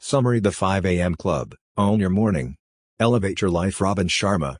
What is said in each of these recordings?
Summary: The 5 a.m. Club, own your morning. Elevate your life. Robin Sharma.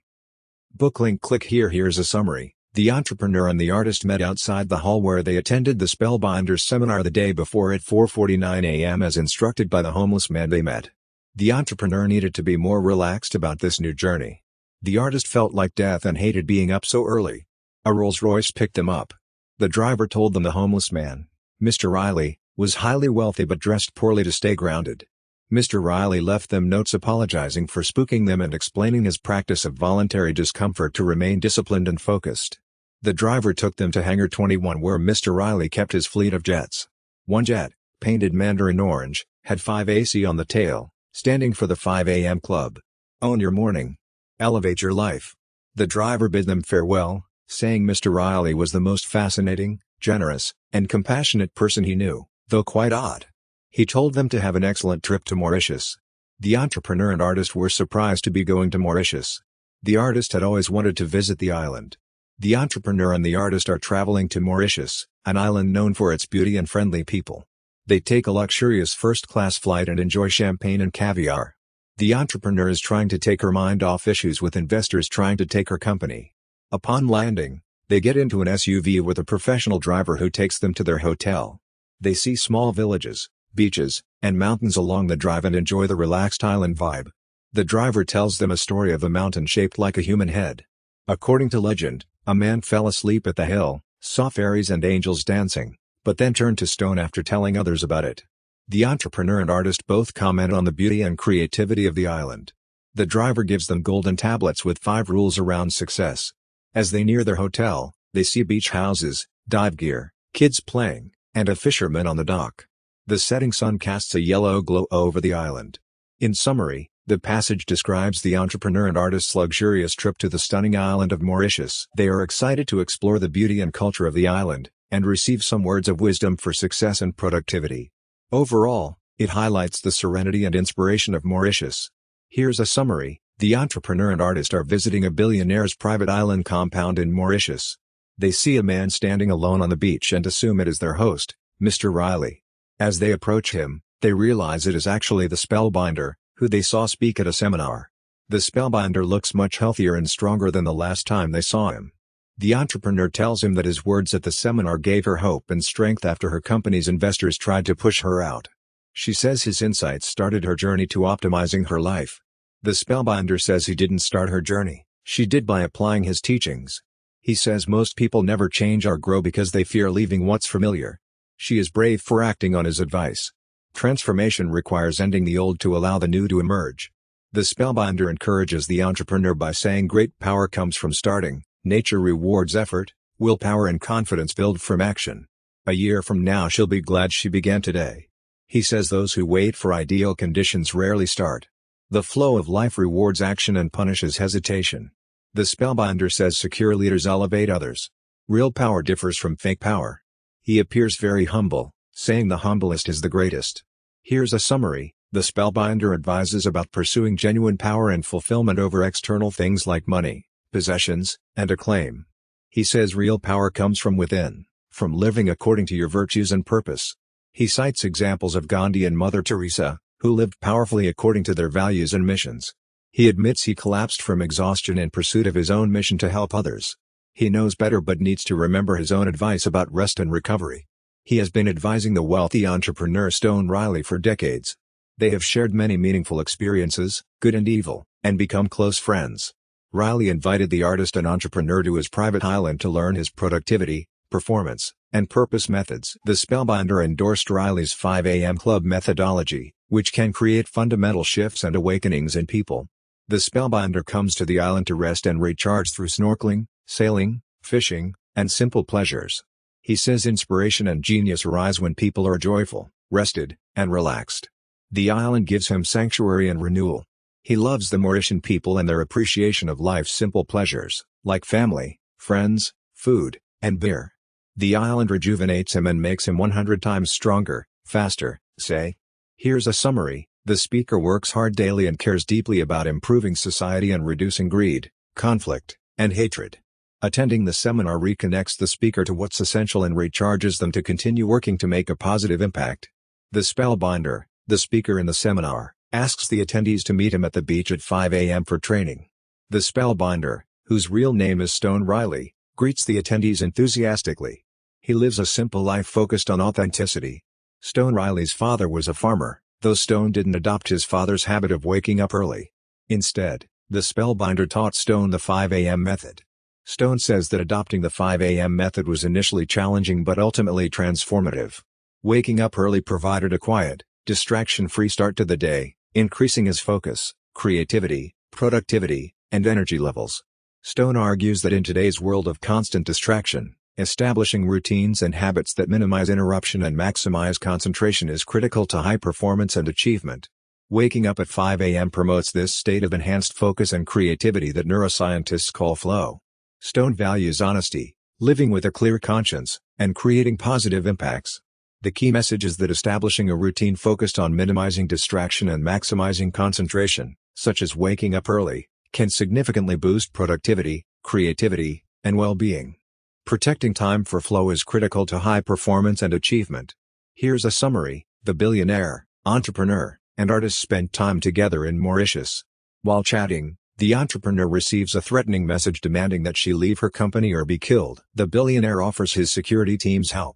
Book link. Click here. Here's a summary. The entrepreneur and the artist met outside the hall where they attended the Spellbinders seminar the day before at 4:49 a.m. as instructed by the homeless man they met. The entrepreneur needed to be more relaxed about this new journey. The artist felt like death and hated being up so early. A Rolls-Royce picked them up. The driver told them the homeless man, Mr. Riley, was highly wealthy but dressed poorly to stay grounded. Mr. Riley left them notes apologizing for spooking them and explaining his practice of voluntary discomfort to remain disciplined and focused. The driver took them to Hangar 21 where Mr. Riley kept his fleet of jets. One jet, painted mandarin orange, had 5 AC on the tail, standing for the 5 a.m. Club. Own your morning. Elevate your life. The driver bid them farewell, saying Mr. Riley was the most fascinating, generous, and compassionate person he knew, though quite odd. He told them to have an excellent trip to Mauritius. The entrepreneur and artist were surprised to be going to Mauritius. The artist had always wanted to visit the island. The entrepreneur and the artist are traveling to Mauritius, an island known for its beauty and friendly people. They take a luxurious first-class flight and enjoy champagne and caviar. The entrepreneur is trying to take her mind off issues with investors trying to take her company. Upon landing, they get into an SUV with a professional driver who takes them to their hotel. They see small villages, beaches, and mountains along the drive and enjoy the relaxed island vibe. The driver tells them a story of a mountain shaped like a human head. According to legend, a man fell asleep at the hill, saw fairies and angels dancing, but then turned to stone after telling others about it. The entrepreneur and artist both comment on the beauty and creativity of the island. The driver gives them golden tablets with 5 rules around success. As they near their hotel, they see beach houses, dive gear, kids playing, and a fisherman on the dock. The setting sun casts a yellow glow over the island. In summary, the passage describes the entrepreneur and artist's luxurious trip to the stunning island of Mauritius. They are excited to explore the beauty and culture of the island, and receive some words of wisdom for success and productivity. Overall, it highlights the serenity and inspiration of Mauritius. Here's a summary. The entrepreneur and artist are visiting a billionaire's private island compound in Mauritius. They see a man standing alone on the beach and assume it is their host, Mr. Riley. As they approach him, they realize it is actually the Spellbinder, who they saw speak at a seminar. The Spellbinder looks much healthier and stronger than the last time they saw him. The entrepreneur tells him that his words at the seminar gave her hope and strength after her company's investors tried to push her out. She says his insights started her journey to optimizing her life. The Spellbinder says he didn't start her journey, she did by applying his teachings. He says most people never change or grow because they fear leaving what's familiar. She is brave for acting on his advice. Transformation requires ending the old to allow the new to emerge. The Spellbinder encourages the entrepreneur by saying great power comes from starting, nature rewards effort, willpower and confidence build from action. A year from now she'll be glad she began today. He says those who wait for ideal conditions rarely start. The flow of life rewards action and punishes hesitation. The Spellbinder says secure leaders elevate others. Real power differs from fake power. He appears very humble, saying the humblest is the greatest. Here's a summary. The Spellbinder advises about pursuing genuine power and fulfillment over external things like money, possessions, and acclaim. He says real power comes from within, from living according to your virtues and purpose. He cites examples of Gandhi and Mother Teresa, who lived powerfully according to their values and missions. He admits he collapsed from exhaustion in pursuit of his own mission to help others. He knows better but needs to remember his own advice about rest and recovery. He has been advising the wealthy entrepreneur Stone Riley for decades. They have shared many meaningful experiences, good and evil, and become close friends. Riley invited the artist and entrepreneur to his private island to learn his productivity, performance, and purpose methods. The Spellbinder endorsed Riley's 5 a.m. Club methodology, which can create fundamental shifts and awakenings in people. The Spellbinder comes to the island to rest and recharge through snorkeling, sailing, fishing, and simple pleasures. He says inspiration and genius arise when people are joyful, rested, and relaxed. The island gives him sanctuary and renewal. He loves the Mauritian people and their appreciation of life's simple pleasures, like family, friends, food, and beer. The island rejuvenates him and makes him 100 times stronger, faster, say. Here's a summary. The speaker works hard daily and cares deeply about improving society and reducing greed, conflict, and hatred. Attending the seminar reconnects the speaker to what's essential and recharges them to continue working to make a positive impact. The Spellbinder, The speaker in the seminar asks the attendees to meet him at the beach at 5 a.m. for training. The spellbinder, whose real name is Stone Riley, greets the attendees enthusiastically. He lives a simple life focused on authenticity. Stone Riley's father was a farmer, though Stone didn't adopt his father's habit of waking up early. Instead, the spellbinder taught Stone the 5 a.m. method. Stone says that adopting the 5 a.m. method was initially challenging but ultimately transformative. Waking up early provided a quiet, distraction-free start to the day, increasing his focus, creativity, productivity, and energy levels. Stone argues that in today's world of constant distraction, establishing routines and habits that minimize interruption and maximize concentration is critical to high performance and achievement. Waking up at 5 a.m. promotes this state of enhanced focus and creativity that neuroscientists call flow. Stone values honesty, living with a clear conscience, and creating positive impacts. The key message is that establishing a routine focused on minimizing distraction and maximizing concentration, such as waking up early, can significantly boost productivity, creativity, and well-being. Protecting time for flow is critical to high performance and achievement. Here's a summary. The billionaire, entrepreneur, and artist spent time together in Mauritius. While chatting, the entrepreneur receives a threatening message demanding that she leave her company or be killed. The billionaire offers his security team's help.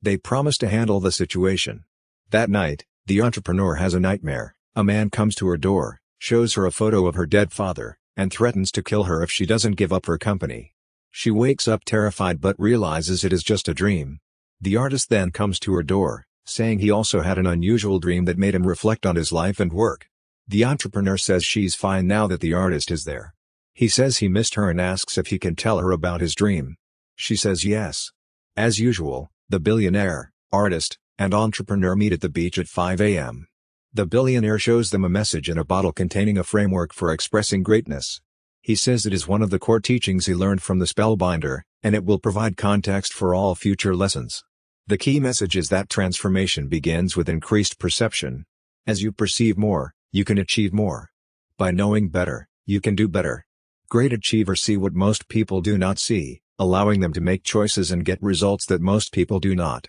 They promise to handle the situation. That night, the entrepreneur has a nightmare. A man comes to her door, shows her a photo of her dead father, and threatens to kill her if she doesn't give up her company. She wakes up terrified but realizes it is just a dream. The artist then comes to her door, saying he also had an unusual dream that made him reflect on his life and work. The entrepreneur says she's fine now that the artist is there. He says he missed her and asks if he can tell her about his dream. She says yes. As usual, the billionaire, artist, and entrepreneur meet at the beach at 5 a.m. The billionaire shows them a message in a bottle containing a framework for expressing greatness. He says it is one of the core teachings he learned from the spellbinder, and it will provide context for all future lessons. The key message is that transformation begins with increased perception. As you perceive more, you can achieve more. By knowing better, you can do better. Great achievers see what most people do not see, allowing them to make choices and get results that most people do not.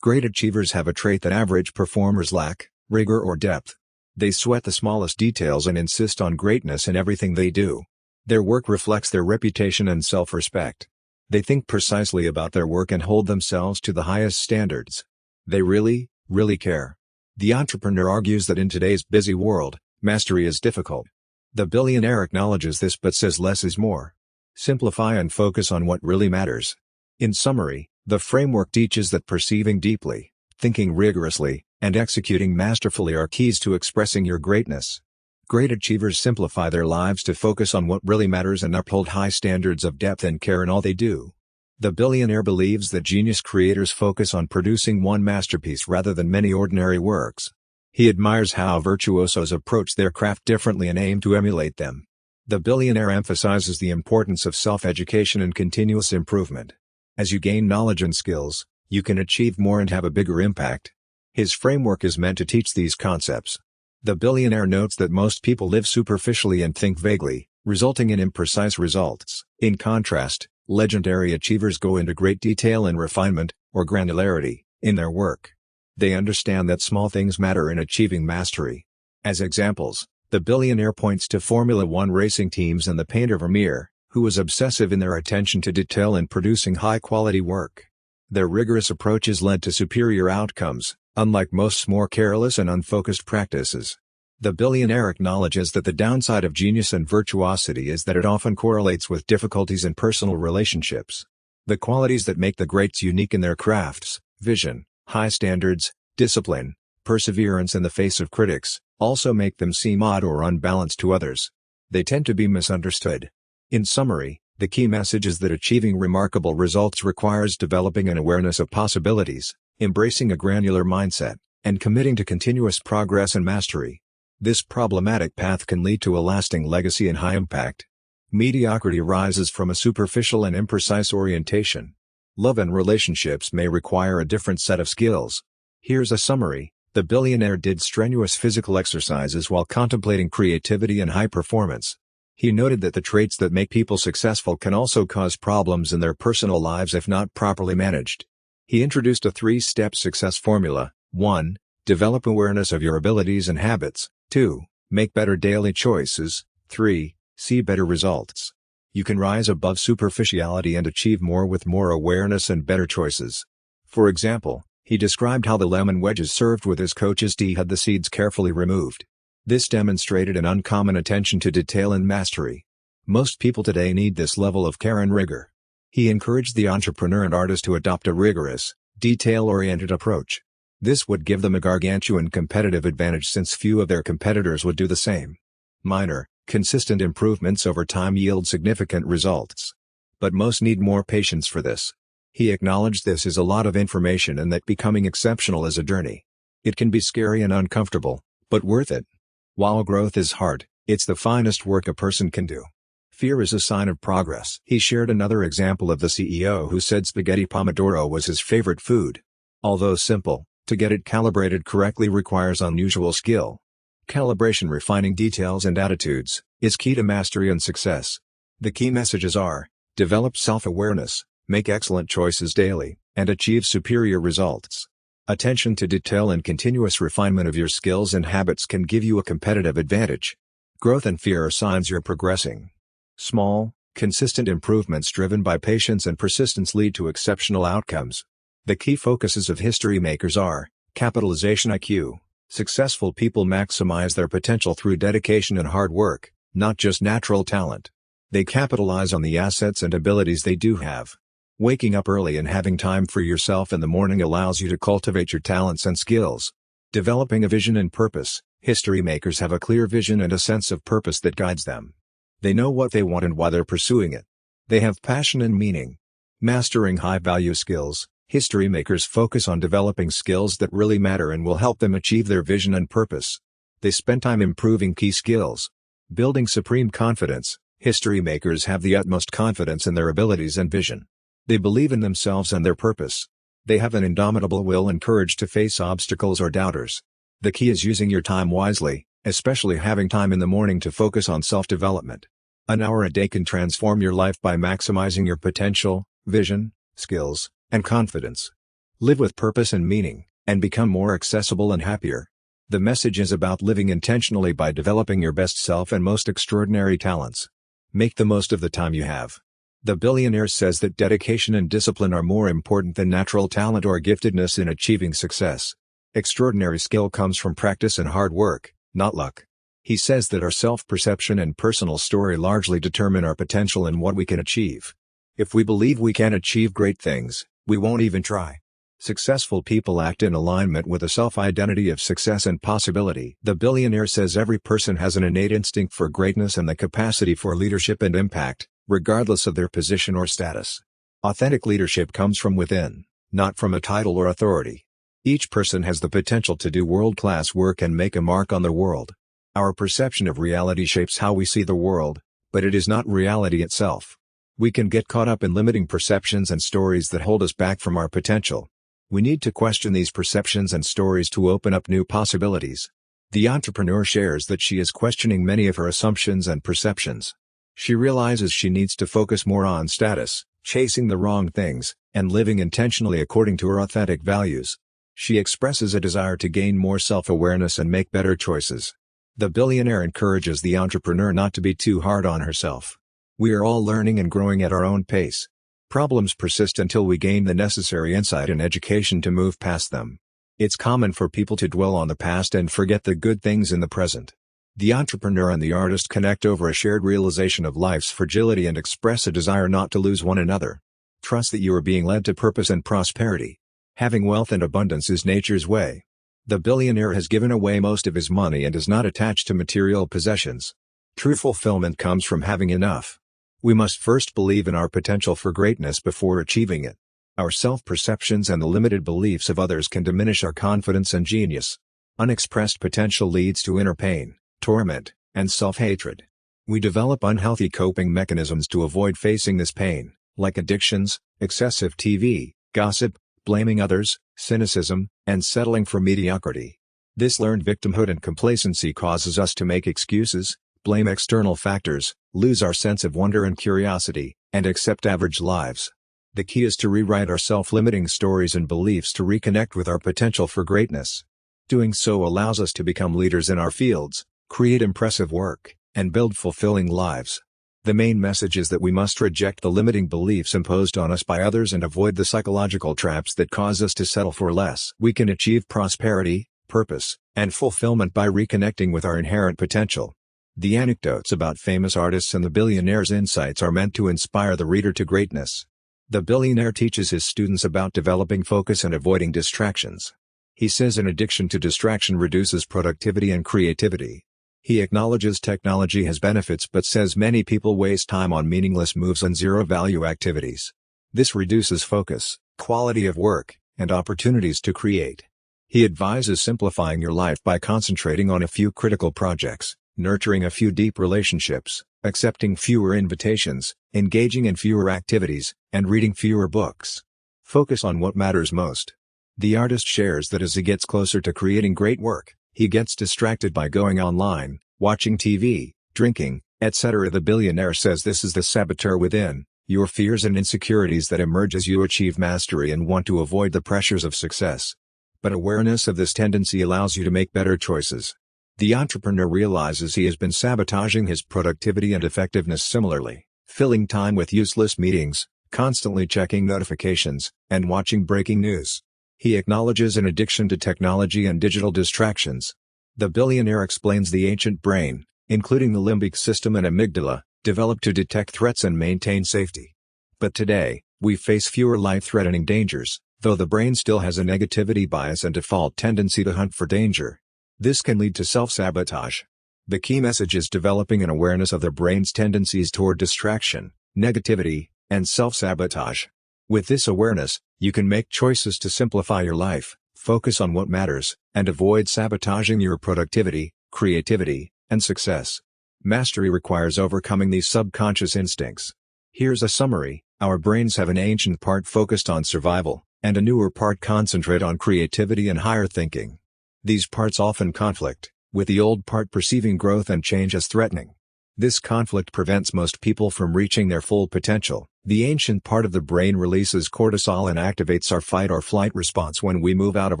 Great achievers have a trait that average performers lack: rigor or depth. They sweat the smallest details and insist on greatness in everything they do. Their work reflects their reputation and self-respect. They think precisely about their work and hold themselves to the highest standards. They really, really care. The entrepreneur argues that in today's busy world, mastery is difficult. The billionaire acknowledges this but says less is more. Simplify and focus on what really matters. In summary, the framework teaches that perceiving deeply, thinking rigorously, and executing masterfully are keys to expressing your greatness. Great achievers simplify their lives to focus on what really matters and uphold high standards of depth and care in all they do. The billionaire believes that genius creators focus on producing one masterpiece rather than many ordinary works. He admires how virtuosos approach their craft differently and aim to emulate them. The billionaire emphasizes the importance of self-education and continuous improvement. As you gain knowledge and skills, you can achieve more and have a bigger impact. His framework is meant to teach these concepts. The billionaire notes that most people live superficially and think vaguely, resulting in imprecise results. In contrast, legendary achievers go into great detail and refinement, or granularity, in their work. They understand that small things matter in achieving mastery. As examples, the billionaire points to Formula One racing teams and the painter Vermeer, who was obsessive in their attention to detail in producing high-quality work. Their rigorous approaches led to superior outcomes, unlike most more careless and unfocused practices. The billionaire acknowledges that the downside of genius and virtuosity is that it often correlates with difficulties in personal relationships. The qualities that make the greats unique in their crafts, vision, high standards, discipline, perseverance in the face of critics, also make them seem odd or unbalanced to others. They tend to be misunderstood. In summary, the key message is that achieving remarkable results requires developing an awareness of possibilities, embracing a granular mindset, and committing to continuous progress and mastery. This problematic path can lead to a lasting legacy and high impact. Mediocrity arises from a superficial and imprecise orientation. Love and relationships may require a different set of skills. Here's a summary. The billionaire did strenuous physical exercises while contemplating creativity and high performance. He noted that the traits that make people successful can also cause problems in their personal lives if not properly managed. He introduced a 3-step success formula. 1. Develop awareness of your abilities and habits. 2. Make better daily choices. 3. See better results. You can rise above superficiality and achieve more with more awareness and better choices. For example, he described how the lemon wedges served with his coach's tea had the seeds carefully removed. This demonstrated an uncommon attention to detail and mastery. Most people today need this level of care and rigor. He encouraged the entrepreneur and artist to adopt a rigorous, detail-oriented approach. This would give them a gargantuan competitive advantage since few of their competitors would do the same. Minor, consistent improvements over time yield significant results. But most need more patience for this. He acknowledged this is a lot of information and that becoming exceptional is a journey. It can be scary and uncomfortable, but worth it. While growth is hard, it's the finest work a person can do. Fear is a sign of progress. He shared another example of the CEO who said spaghetti pomodoro was his favorite food. Although simple, to get it calibrated correctly requires unusual skill. Calibration, refining details and attitudes, is key to mastery and success. The key messages are: develop self-awareness, make excellent choices daily, and achieve superior results. Attention to detail and continuous refinement of your skills and habits can give you a competitive advantage. Growth and fear are signs you're progressing. Small, consistent improvements driven by patience and persistence lead to exceptional outcomes. The key focuses of history makers are: capitalization IQ. Successful people maximize their potential through dedication and hard work, not just natural talent. They capitalize on the assets and abilities they do have. Waking up early and having time for yourself in the morning allows you to cultivate your talents and skills. Developing a vision and purpose. History makers have a clear vision and a sense of purpose that guides them. They know what they want and why they're pursuing it. They have passion and meaning. Mastering high-value skills. History makers focus on developing skills that really matter and will help them achieve their vision and purpose. They spend time improving key skills. Building supreme confidence. History makers have the utmost confidence in their abilities and vision. They believe in themselves and their purpose. They have an indomitable will and courage to face obstacles or doubters. The key is using your time wisely, especially having time in the morning to focus on self-development. An hour a day can transform your life by maximizing your potential, vision, skills, and confidence. Live with purpose and meaning, and become more accessible and happier. The message is about living intentionally by developing your best self and most extraordinary talents. Make the most of the time you have. The billionaire says that dedication and discipline are more important than natural talent or giftedness in achieving success. Extraordinary skill comes from practice and hard work, not luck. He says that our self-perception and personal story largely determine our potential and what we can achieve. If we believe we can achieve great things, we won't even try. Successful people act in alignment with a self-identity of success and possibility. The billionaire says every person has an innate instinct for greatness and the capacity for leadership and impact, regardless of their position or status. Authentic leadership comes from within, not from a title or authority. Each person has the potential to do world-class work and make a mark on the world. Our perception of reality shapes how we see the world, but it is not reality itself. We can get caught up in limiting perceptions and stories that hold us back from our potential. We need to question these perceptions and stories to open up new possibilities. The entrepreneur shares that she is questioning many of her assumptions and perceptions. She realizes she needs to focus more on status, chasing the wrong things, and living intentionally according to her authentic values. She expresses a desire to gain more self-awareness and make better choices. The billionaire encourages the entrepreneur not to be too hard on herself. We are all learning and growing at our own pace. Problems persist until we gain the necessary insight and education to move past them. It's common for people to dwell on the past and forget the good things in the present. The entrepreneur and the artist connect over a shared realization of life's fragility and express a desire not to lose one another. Trust that you are being led to purpose and prosperity. Having wealth and abundance is nature's way. The billionaire has given away most of his money and is not attached to material possessions. True fulfillment comes from having enough. We must first believe in our potential for greatness before achieving it. Our self-perceptions and the limited beliefs of others can diminish our confidence and genius. Unexpressed potential leads to inner pain, torment, and self-hatred. We develop unhealthy coping mechanisms to avoid facing this pain, like addictions, excessive TV, gossip, blaming others, cynicism, and settling for mediocrity. This learned victimhood and complacency causes us to make excuses, blame external factors, lose our sense of wonder and curiosity, and accept average lives. The key is to rewrite our self-limiting stories and beliefs to reconnect with our potential for greatness. Doing so allows us to become leaders in our fields, create impressive work, and build fulfilling lives. The main message is that we must reject the limiting beliefs imposed on us by others and avoid the psychological traps that cause us to settle for less. We can achieve prosperity, purpose, and fulfillment by reconnecting with our inherent potential. The anecdotes about famous artists and the billionaire's insights are meant to inspire the reader to greatness. The billionaire teaches his students about developing focus and avoiding distractions. He says an addiction to distraction reduces productivity and creativity. He acknowledges technology has benefits but says many people waste time on meaningless moves and zero-value activities. This reduces focus, quality of work, and opportunities to create. He advises simplifying your life by concentrating on a few critical projects, nurturing a few deep relationships, accepting fewer invitations, engaging in fewer activities, and reading fewer books. Focus on what matters most. The artist shares that as he gets closer to creating great work, he gets distracted by going online, watching TV, drinking, etc. The billionaire says this is the saboteur within, your fears and insecurities that emerge as you achieve mastery and want to avoid the pressures of success. But awareness of this tendency allows you to make better choices. The entrepreneur realizes he has been sabotaging his productivity and effectiveness similarly, filling time with useless meetings, constantly checking notifications, and watching breaking news. He acknowledges an addiction to technology and digital distractions. The billionaire explains the ancient brain, including the limbic system and amygdala, developed to detect threats and maintain safety. But today, we face fewer life-threatening dangers, though the brain still has a negativity bias and default tendency to hunt for danger. This can lead to self-sabotage. The key message is developing an awareness of the brain's tendencies toward distraction, negativity, and self-sabotage. With this awareness, you can make choices to simplify your life, focus on what matters, and avoid sabotaging your productivity, creativity, and success. Mastery requires overcoming these subconscious instincts. Here's a summary. Our brains have an ancient part focused on survival, and a newer part concentrate on creativity and higher thinking. These parts often conflict, with the old part perceiving growth and change as threatening. This conflict prevents most people from reaching their full potential. The ancient part of the brain releases cortisol and activates our fight or flight response when we move out of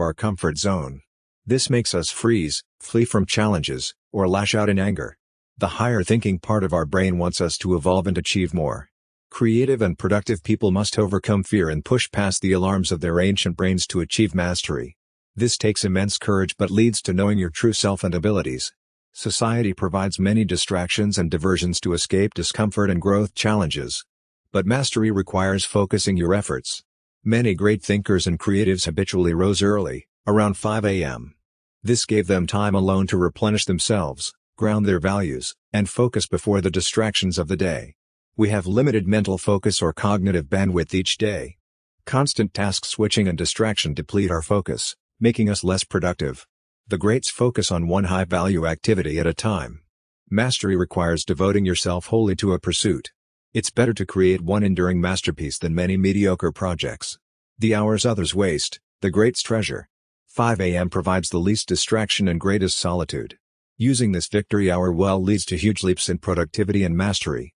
our comfort zone. This makes us freeze, flee from challenges, or lash out in anger. The higher thinking part of our brain wants us to evolve and achieve more. Creative and productive people must overcome fear and push past the alarms of their ancient brains to achieve mastery. This takes immense courage but leads to knowing your true self and abilities. Society provides many distractions and diversions to escape discomfort and growth challenges. But mastery requires focusing your efforts. Many great thinkers and creatives habitually rose early, around 5 a.m. This gave them time alone to replenish themselves, ground their values, and focus before the distractions of the day. We have limited mental focus or cognitive bandwidth each day. Constant task switching and distraction deplete our focus, making us less productive. The greats focus on one high-value activity at a time. Mastery requires devoting yourself wholly to a pursuit. It's better to create one enduring masterpiece than many mediocre projects. The hours others waste, the greats treasure. 5 a.m. provides the least distraction and greatest solitude. Using this victory hour well leads to huge leaps in productivity and mastery.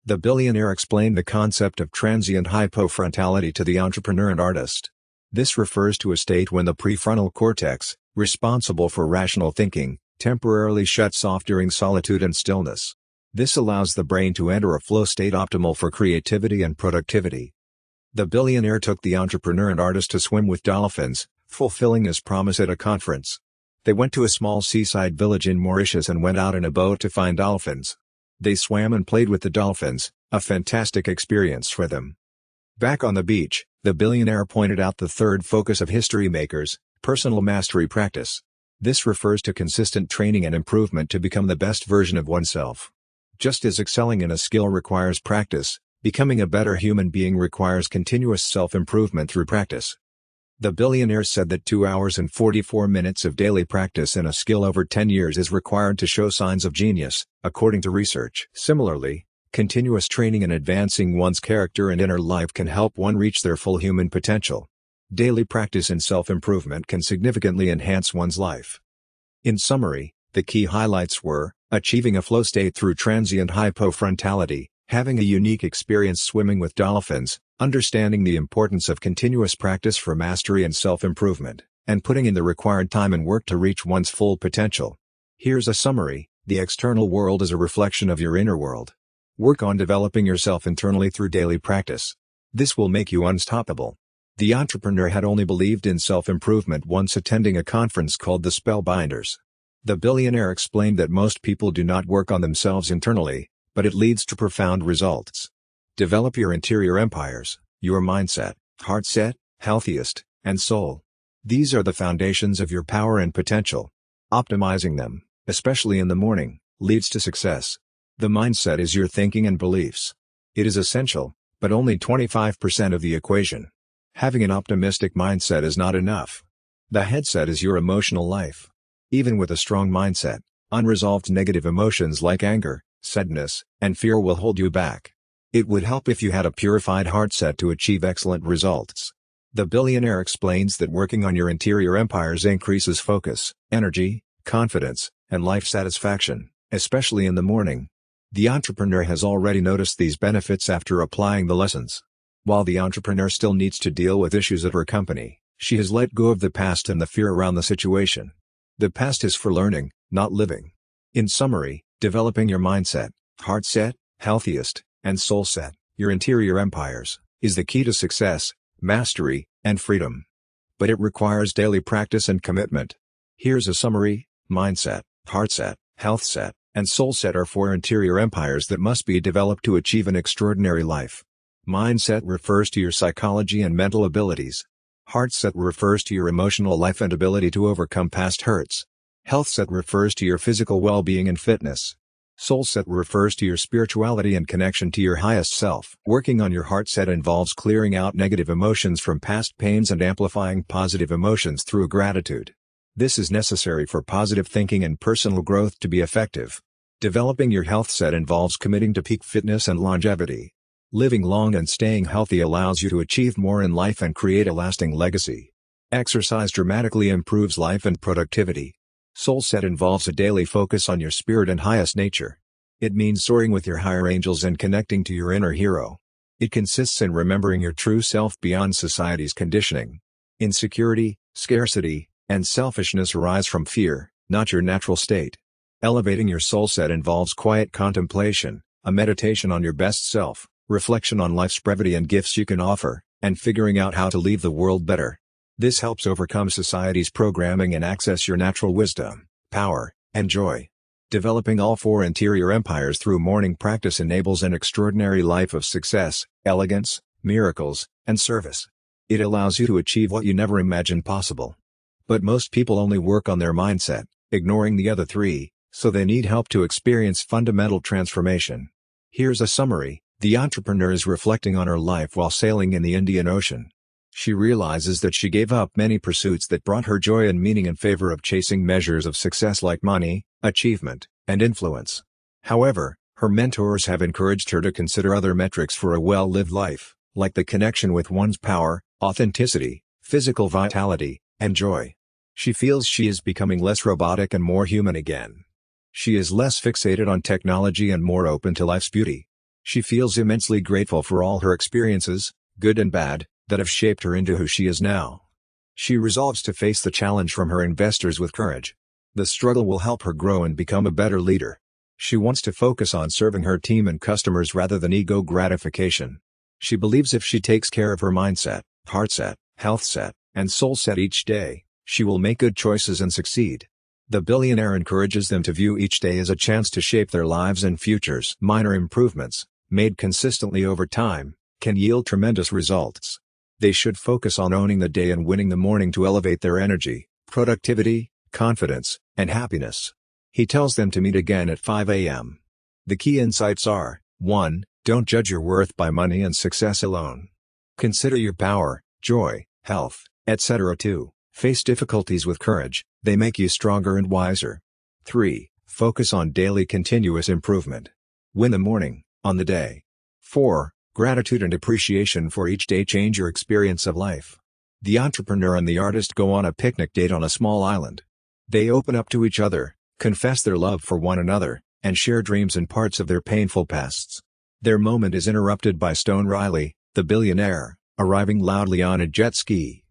The billionaire explained the concept of transient hypofrontality to the entrepreneur and artist. This refers to a state when the prefrontal cortex, responsible for rational thinking, temporarily shuts off during solitude and stillness. This allows the brain to enter a flow state optimal for creativity and productivity. The billionaire took the entrepreneur and artist to swim with dolphins, fulfilling his promise at a conference. They went to a small seaside village in Mauritius and went out in a boat to find dolphins. They swam and played with the dolphins, a fantastic experience for them. Back on the beach, the billionaire pointed out the third focus of history makers, personal mastery practice. This refers to consistent training and improvement to become the best version of oneself. Just as excelling in a skill requires practice, becoming a better human being requires continuous self-improvement through practice. The billionaire said that 2 hours and 44 minutes of daily practice in a skill over 10 years is required to show signs of genius, according to research. Similarly, continuous training and advancing one's character and inner life can help one reach their full human potential. Daily practice in self-improvement can significantly enhance one's life. In summary, the key highlights were, achieving a flow state through transient hypofrontality, having a unique experience swimming with dolphins, understanding the importance of continuous practice for mastery and self-improvement, and putting in the required time and work to reach one's full potential. Here's a summary: the external world is a reflection of your inner world. Work on developing yourself internally through daily practice. This will make you unstoppable. The entrepreneur had only believed in self-improvement once attending a conference called the Spellbinders. The billionaire explained that most people do not work on themselves internally, but it leads to profound results. Develop your interior empires, your mindset, heart set, healthiest, and soul. These are the foundations of your power and potential. Optimizing them, especially in the morning, leads to success. The mindset is your thinking and beliefs. It is essential, but only 25% of the equation. Having an optimistic mindset is not enough. The headset is your emotional life. Even with a strong mindset, unresolved negative emotions like anger, sadness, and fear will hold you back. It would help if you had a purified heart set to achieve excellent results. The billionaire explains that working on your interior empires increases focus, energy, confidence, and life satisfaction, especially in the morning. The entrepreneur has already noticed these benefits after applying the lessons. While the entrepreneur still needs to deal with issues at her company, she has let go of the past and the fear around the situation. The past is for learning, not living. In summary, developing your mindset, heart set, healthiest, and soul set, your interior empires, is the key to success, mastery, and freedom. But it requires daily practice and commitment. Here's a summary: mindset, heart set, health set, and soul set are four interior empires that must be developed to achieve an extraordinary life. Mindset refers to your psychology and mental abilities. Heart set refers to your emotional life and ability to overcome past hurts. Health set refers to your physical well-being and fitness. Soul set refers to your spirituality and connection to your highest self. Working on your heart set involves clearing out negative emotions from past pains and amplifying positive emotions through gratitude. This is necessary for positive thinking and personal growth to be effective. Developing your health set involves committing to peak fitness and longevity. Living long and staying healthy allows you to achieve more in life and create a lasting legacy. Exercise dramatically improves life and productivity. Soul set involves a daily focus on your spirit and highest nature. It means soaring with your higher angels and connecting to your inner hero. It consists in remembering your true self beyond society's conditioning. Insecurity, scarcity, and selfishness arise from fear, not your natural state. Elevating your soul set involves quiet contemplation, a meditation on your best self, reflection on life's brevity and gifts you can offer, and figuring out how to leave the world better. This helps overcome society's programming and access your natural wisdom, power, and joy. Developing all four interior empires through morning practice enables an extraordinary life of success, elegance, miracles, and service. It allows you to achieve what you never imagined possible. But most people only work on their mindset, ignoring the other three, so they need help to experience fundamental transformation. Here's a summary: the entrepreneur is reflecting on her life while sailing in the Indian Ocean. She realizes that she gave up many pursuits that brought her joy and meaning in favor of chasing measures of success like money, achievement, and influence. However, her mentors have encouraged her to consider other metrics for a well-lived life, like the connection with one's power, authenticity, physical vitality, and joy. She feels she is becoming less robotic and more human again. She is less fixated on technology and more open to life's beauty. She feels immensely grateful for all her experiences, good and bad, that have shaped her into who she is now. She resolves to face the challenge from her investors with courage. The struggle will help her grow and become a better leader. She wants to focus on serving her team and customers rather than ego gratification. She believes if she takes care of her mindset, heart set, health set, and soul set each day, she will make good choices and succeed. The billionaire encourages them to view each day as a chance to shape their lives and futures. Minor improvements, made consistently over time, can yield tremendous results. They should focus on owning the day and winning the morning to elevate their energy, productivity, confidence, and happiness. He tells them to meet again at 5 a.m. The key insights are: 1. Don't judge your worth by money and success alone. Consider your power, joy, health, etc. 2. Face difficulties with courage, they make you stronger and wiser. 3. Focus on daily continuous improvement. Win the morning, on the day. 4. Gratitude and appreciation for each day change your experience of life. The entrepreneur and the artist go on a picnic date on a small island. They open up to each other, confess their love for one another, and share dreams and parts of their painful pasts. Their moment is interrupted by Stone Riley, the billionaire, arriving loudly on a jet ski.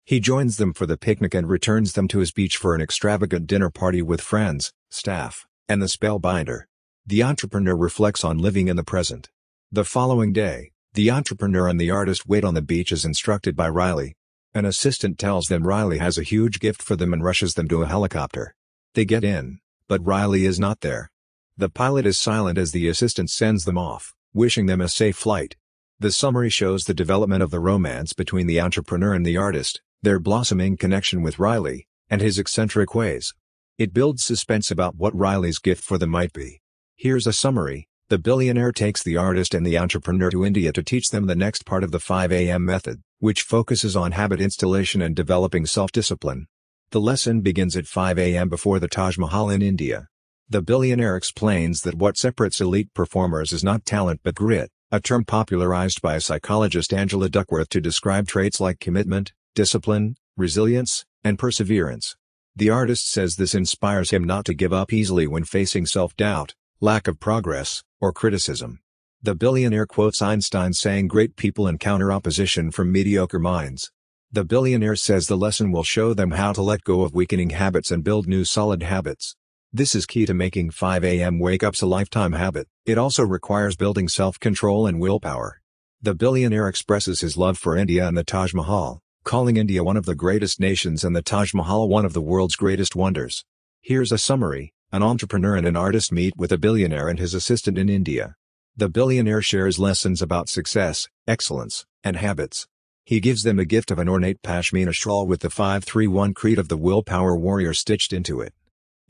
He joins them for the picnic and returns them to his beach for an extravagant dinner party with friends, staff, and the spellbinder. The entrepreneur reflects on living in the present. The following day, the entrepreneur and the artist wait on the beach as instructed by Riley. An assistant tells them Riley has a huge gift for them and rushes them to a helicopter. They get in, but Riley is not there. The pilot is silent as the assistant sends them off, wishing them a safe flight. The summary shows the development of the romance between the entrepreneur and the artist, their blossoming connection with Riley, and his eccentric ways. It builds suspense about what Riley's gift for them might be. Here's a summary. The billionaire takes the artist and the entrepreneur to India to teach them the next part of the 5 a.m. method, which focuses on habit installation and developing self-discipline. The lesson begins at 5 a.m. before the Taj Mahal in India. The billionaire explains that what separates elite performers is not talent but grit, a term popularized by psychologist Angela Duckworth to describe traits like commitment, discipline, resilience, and perseverance. The artist says this inspires him not to give up easily when facing self-doubt, lack of progress, or criticism. The billionaire quotes Einstein saying great people encounter opposition from mediocre minds. The billionaire says the lesson will show them how to let go of weakening habits and build new solid habits. This is key to making 5 a.m. wake-ups a lifetime habit. It also requires building self-control and willpower. The billionaire expresses his love for India and the Taj Mahal, calling India one of the greatest nations and the Taj Mahal one of the world's greatest wonders. Here's a summary. An entrepreneur and an artist meet with a billionaire and his assistant in India. The billionaire shares lessons about success, excellence, and habits. He gives them a gift of an ornate pashmina shawl with the 531 creed of the willpower warrior stitched into it.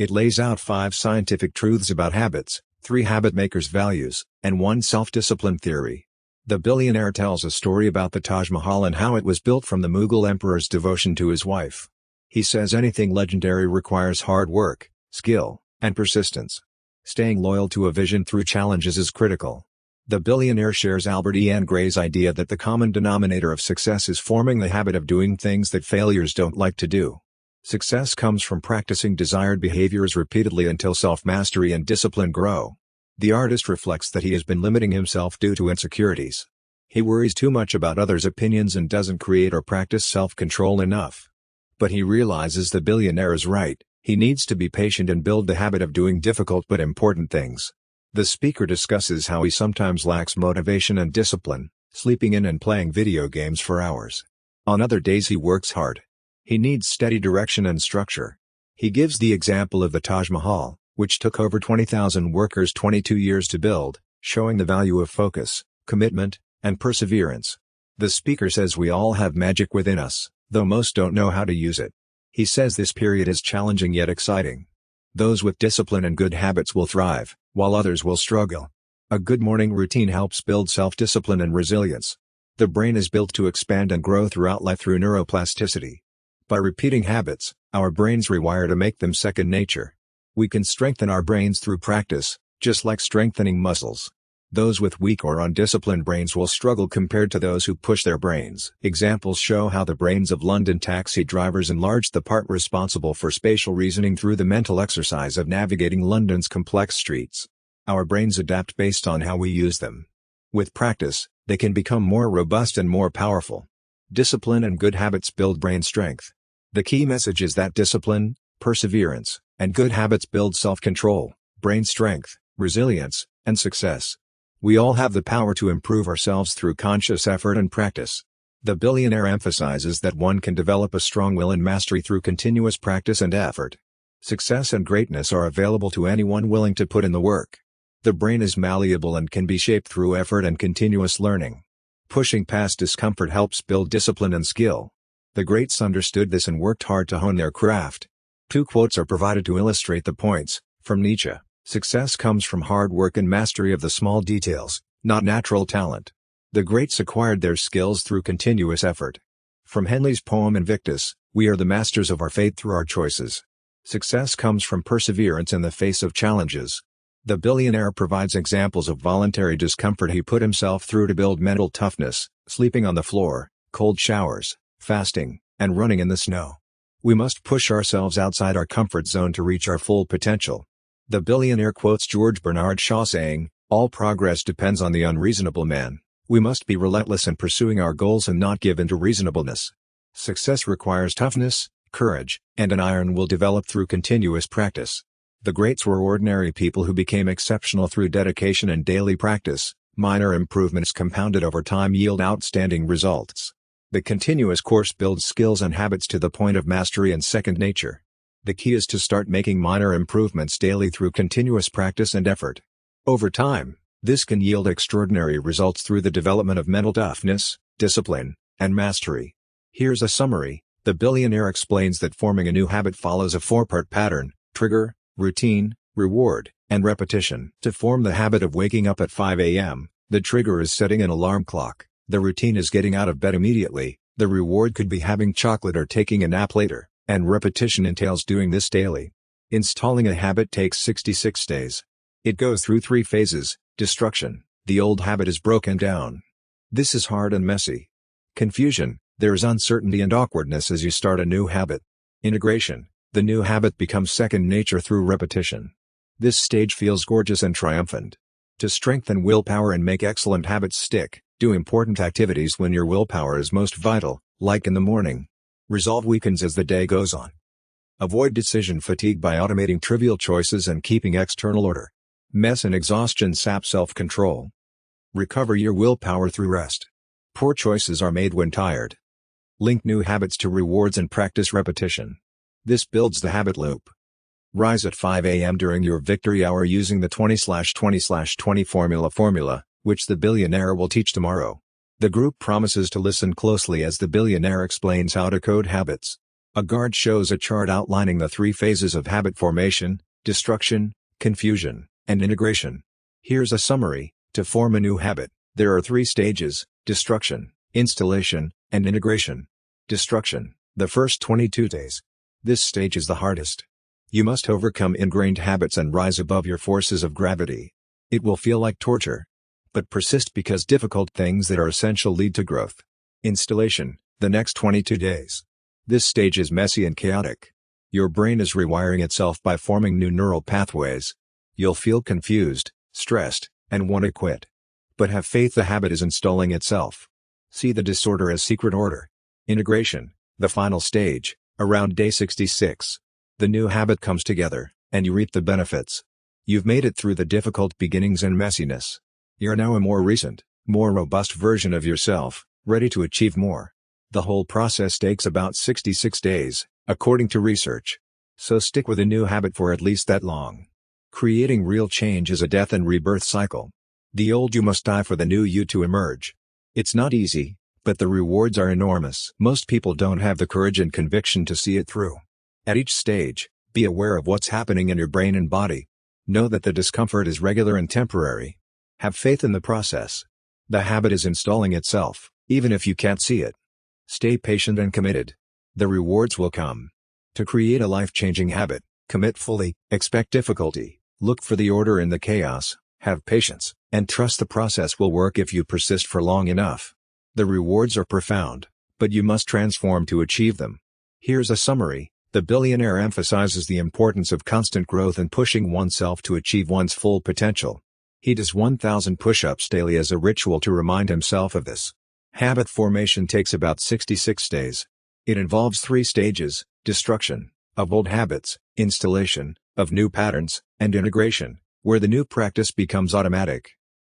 It lays out 5 scientific truths about habits, 3 habit makers' values, and 1 self-discipline theory. The billionaire tells a story about the Taj Mahal and how it was built from the Mughal emperor's devotion to his wife. He says anything legendary requires hard work, skill, and persistence. Staying loyal to a vision through challenges is critical. The billionaire shares Albert E. Gray's idea that the common denominator of success is forming the habit of doing things that failures don't like to do. Success comes from practicing desired behaviors repeatedly until self-mastery and discipline grow. The artist reflects that he has been limiting himself due to insecurities. He worries too much about others' opinions and doesn't create or practice self-control enough. But he realizes the billionaire is right, he needs to be patient and build the habit of doing difficult but important things. The speaker discusses how he sometimes lacks motivation and discipline, sleeping in and playing video games for hours. On other days he works hard. He needs steady direction and structure. He gives the example of the Taj Mahal, which took over 20,000 workers 22 years to build, showing the value of focus, commitment, and perseverance. The speaker says we all have magic within us, though most don't know how to use it. He says this period is challenging yet exciting. Those with discipline and good habits will thrive, while others will struggle. A good morning routine helps build self-discipline and resilience. The brain is built to expand and grow throughout life through neuroplasticity. By repeating habits, our brains rewire to make them second nature. We can strengthen our brains through practice, just like strengthening muscles. Those with weak or undisciplined brains will struggle compared to those who push their brains. Examples show how the brains of London taxi drivers enlarged the part responsible for spatial reasoning through the mental exercise of navigating London's complex streets. Our brains adapt based on how we use them. With practice, they can become more robust and more powerful. Discipline and good habits build brain strength. The key message is that discipline, perseverance, and good habits build self-control, brain strength, resilience, and success. We all have the power to improve ourselves through conscious effort and practice. The billionaire emphasizes that one can develop a strong will and mastery through continuous practice and effort. Success and greatness are available to anyone willing to put in the work. The brain is malleable and can be shaped through effort and continuous learning. Pushing past discomfort helps build discipline and skill. The greats understood this and worked hard to hone their craft. 2 quotes are provided to illustrate the points. From Nietzsche, success comes from hard work and mastery of the small details, not natural talent. The greats acquired their skills through continuous effort. From Henley's poem Invictus, we are the masters of our fate through our choices. Success comes from perseverance in the face of challenges. The billionaire provides examples of voluntary discomfort he put himself through to build mental toughness, sleeping on the floor, cold showers, fasting, and running in the snow. We must push ourselves outside our comfort zone to reach our full potential. The billionaire quotes George Bernard Shaw saying, "All progress depends on the unreasonable man. We must be relentless in pursuing our goals and not give in to reasonableness." Success requires toughness, courage, and an iron will develop through continuous practice. The greats were ordinary people who became exceptional through dedication and daily practice. Minor improvements compounded over time yield outstanding results. The continuous course builds skills and habits to the point of mastery and second nature. The key is to start making minor improvements daily through continuous practice and effort. Over time, this can yield extraordinary results through the development of mental toughness, discipline, and mastery. Here's a summary. The billionaire explains that forming a new habit follows a four-part pattern: trigger, routine, reward, and repetition. To form the habit of waking up at 5 a.m., the trigger is setting an alarm clock, the routine is getting out of bed immediately, the reward could be having chocolate or taking a nap later, and repetition entails doing this daily. Installing a habit takes 66 days. It goes through 3 phases: destruction, the old habit is broken down. This is hard and messy. Confusion, there is uncertainty and awkwardness as you start a new habit. Integration, the new habit becomes second nature through repetition. This stage feels gorgeous and triumphant. To strengthen willpower and make excellent habits stick, do important activities when your willpower is most vital, like in the morning. Resolve weakens as the day goes on. Avoid decision fatigue by automating trivial choices and keeping external order. Mess and exhaustion sap self-control. Recover your willpower through rest. Poor choices are made when tired. Link new habits to rewards and practice repetition. This builds the habit loop. Rise at 5 a.m. during your victory hour using the 20/20/20 formula, which the billionaire will teach tomorrow. The group promises to listen closely as the billionaire explains how to code habits. A guard shows a chart outlining the 3 phases of habit formation: destruction, confusion, and integration. Here's a summary. To form a new habit, there are 3 stages: destruction, installation, and integration. Destruction, the first 22 days. This stage is the hardest. You must overcome ingrained habits and rise above your forces of gravity. It will feel like torture. But persist because difficult things that are essential lead to growth. Installation, the next 22 days. This stage is messy and chaotic. Your brain is rewiring itself by forming new neural pathways. You'll feel confused, stressed, and want to quit. But have faith, the habit is installing itself. See the disorder as secret order. Integration, the final stage, around day 66. The new habit comes together, and you reap the benefits. You've made it through the difficult beginnings and messiness. You're now a more recent, more robust version of yourself, ready to achieve more. The whole process takes about 66 days, according to research. So stick with a new habit for at least that long. Creating real change is a death and rebirth cycle. The old you must die for the new you to emerge. It's not easy, but the rewards are enormous. Most people don't have the courage and conviction to see it through. At each stage, be aware of what's happening in your brain and body. Know that the discomfort is regular and temporary. Have faith in the process. The habit is installing itself, even if you can't see it. Stay patient and committed. The rewards will come. To create a life-changing habit, commit fully, expect difficulty, look for the order in the chaos, have patience, and trust the process will work if you persist for long enough. The rewards are profound, but you must transform to achieve them. Here's a summary. The billionaire emphasizes the importance of constant growth and pushing oneself to achieve one's full potential. He does 1,000 push-ups daily as a ritual to remind himself of this. Habit formation takes about 66 days. It involves 3 stages: destruction, of old habits, installation, of new patterns, and integration, where the new practice becomes automatic.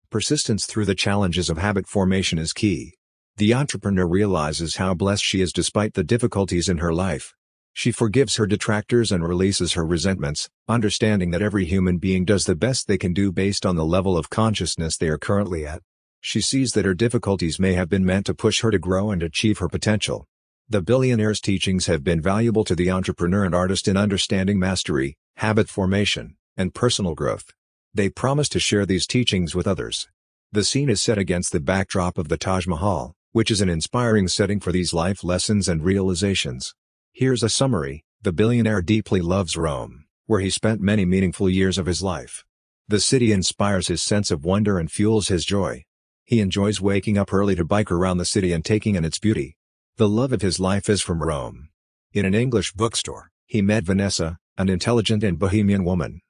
Persistence through the challenges of habit formation is key. The entrepreneur realizes how blessed she is despite the difficulties in her life. She forgives her detractors and releases her resentments, understanding that every human being does the best they can do based on the level of consciousness they are currently at. She sees that her difficulties may have been meant to push her to grow and achieve her potential. The billionaire's teachings have been valuable to the entrepreneur and artist in understanding mastery, habit formation, and personal growth. They promise to share these teachings with others. The scene is set against the backdrop of the Taj Mahal, which is an inspiring setting for these life lessons and realizations. Here's a summary. The billionaire deeply loves Rome, where he spent many meaningful years of his life. The city inspires his sense of wonder and fuels his joy. He enjoys waking up early to bike around the city and taking in its beauty. The love of his life is from Rome. In an English bookstore, he met Vanessa, an intelligent and bohemian woman.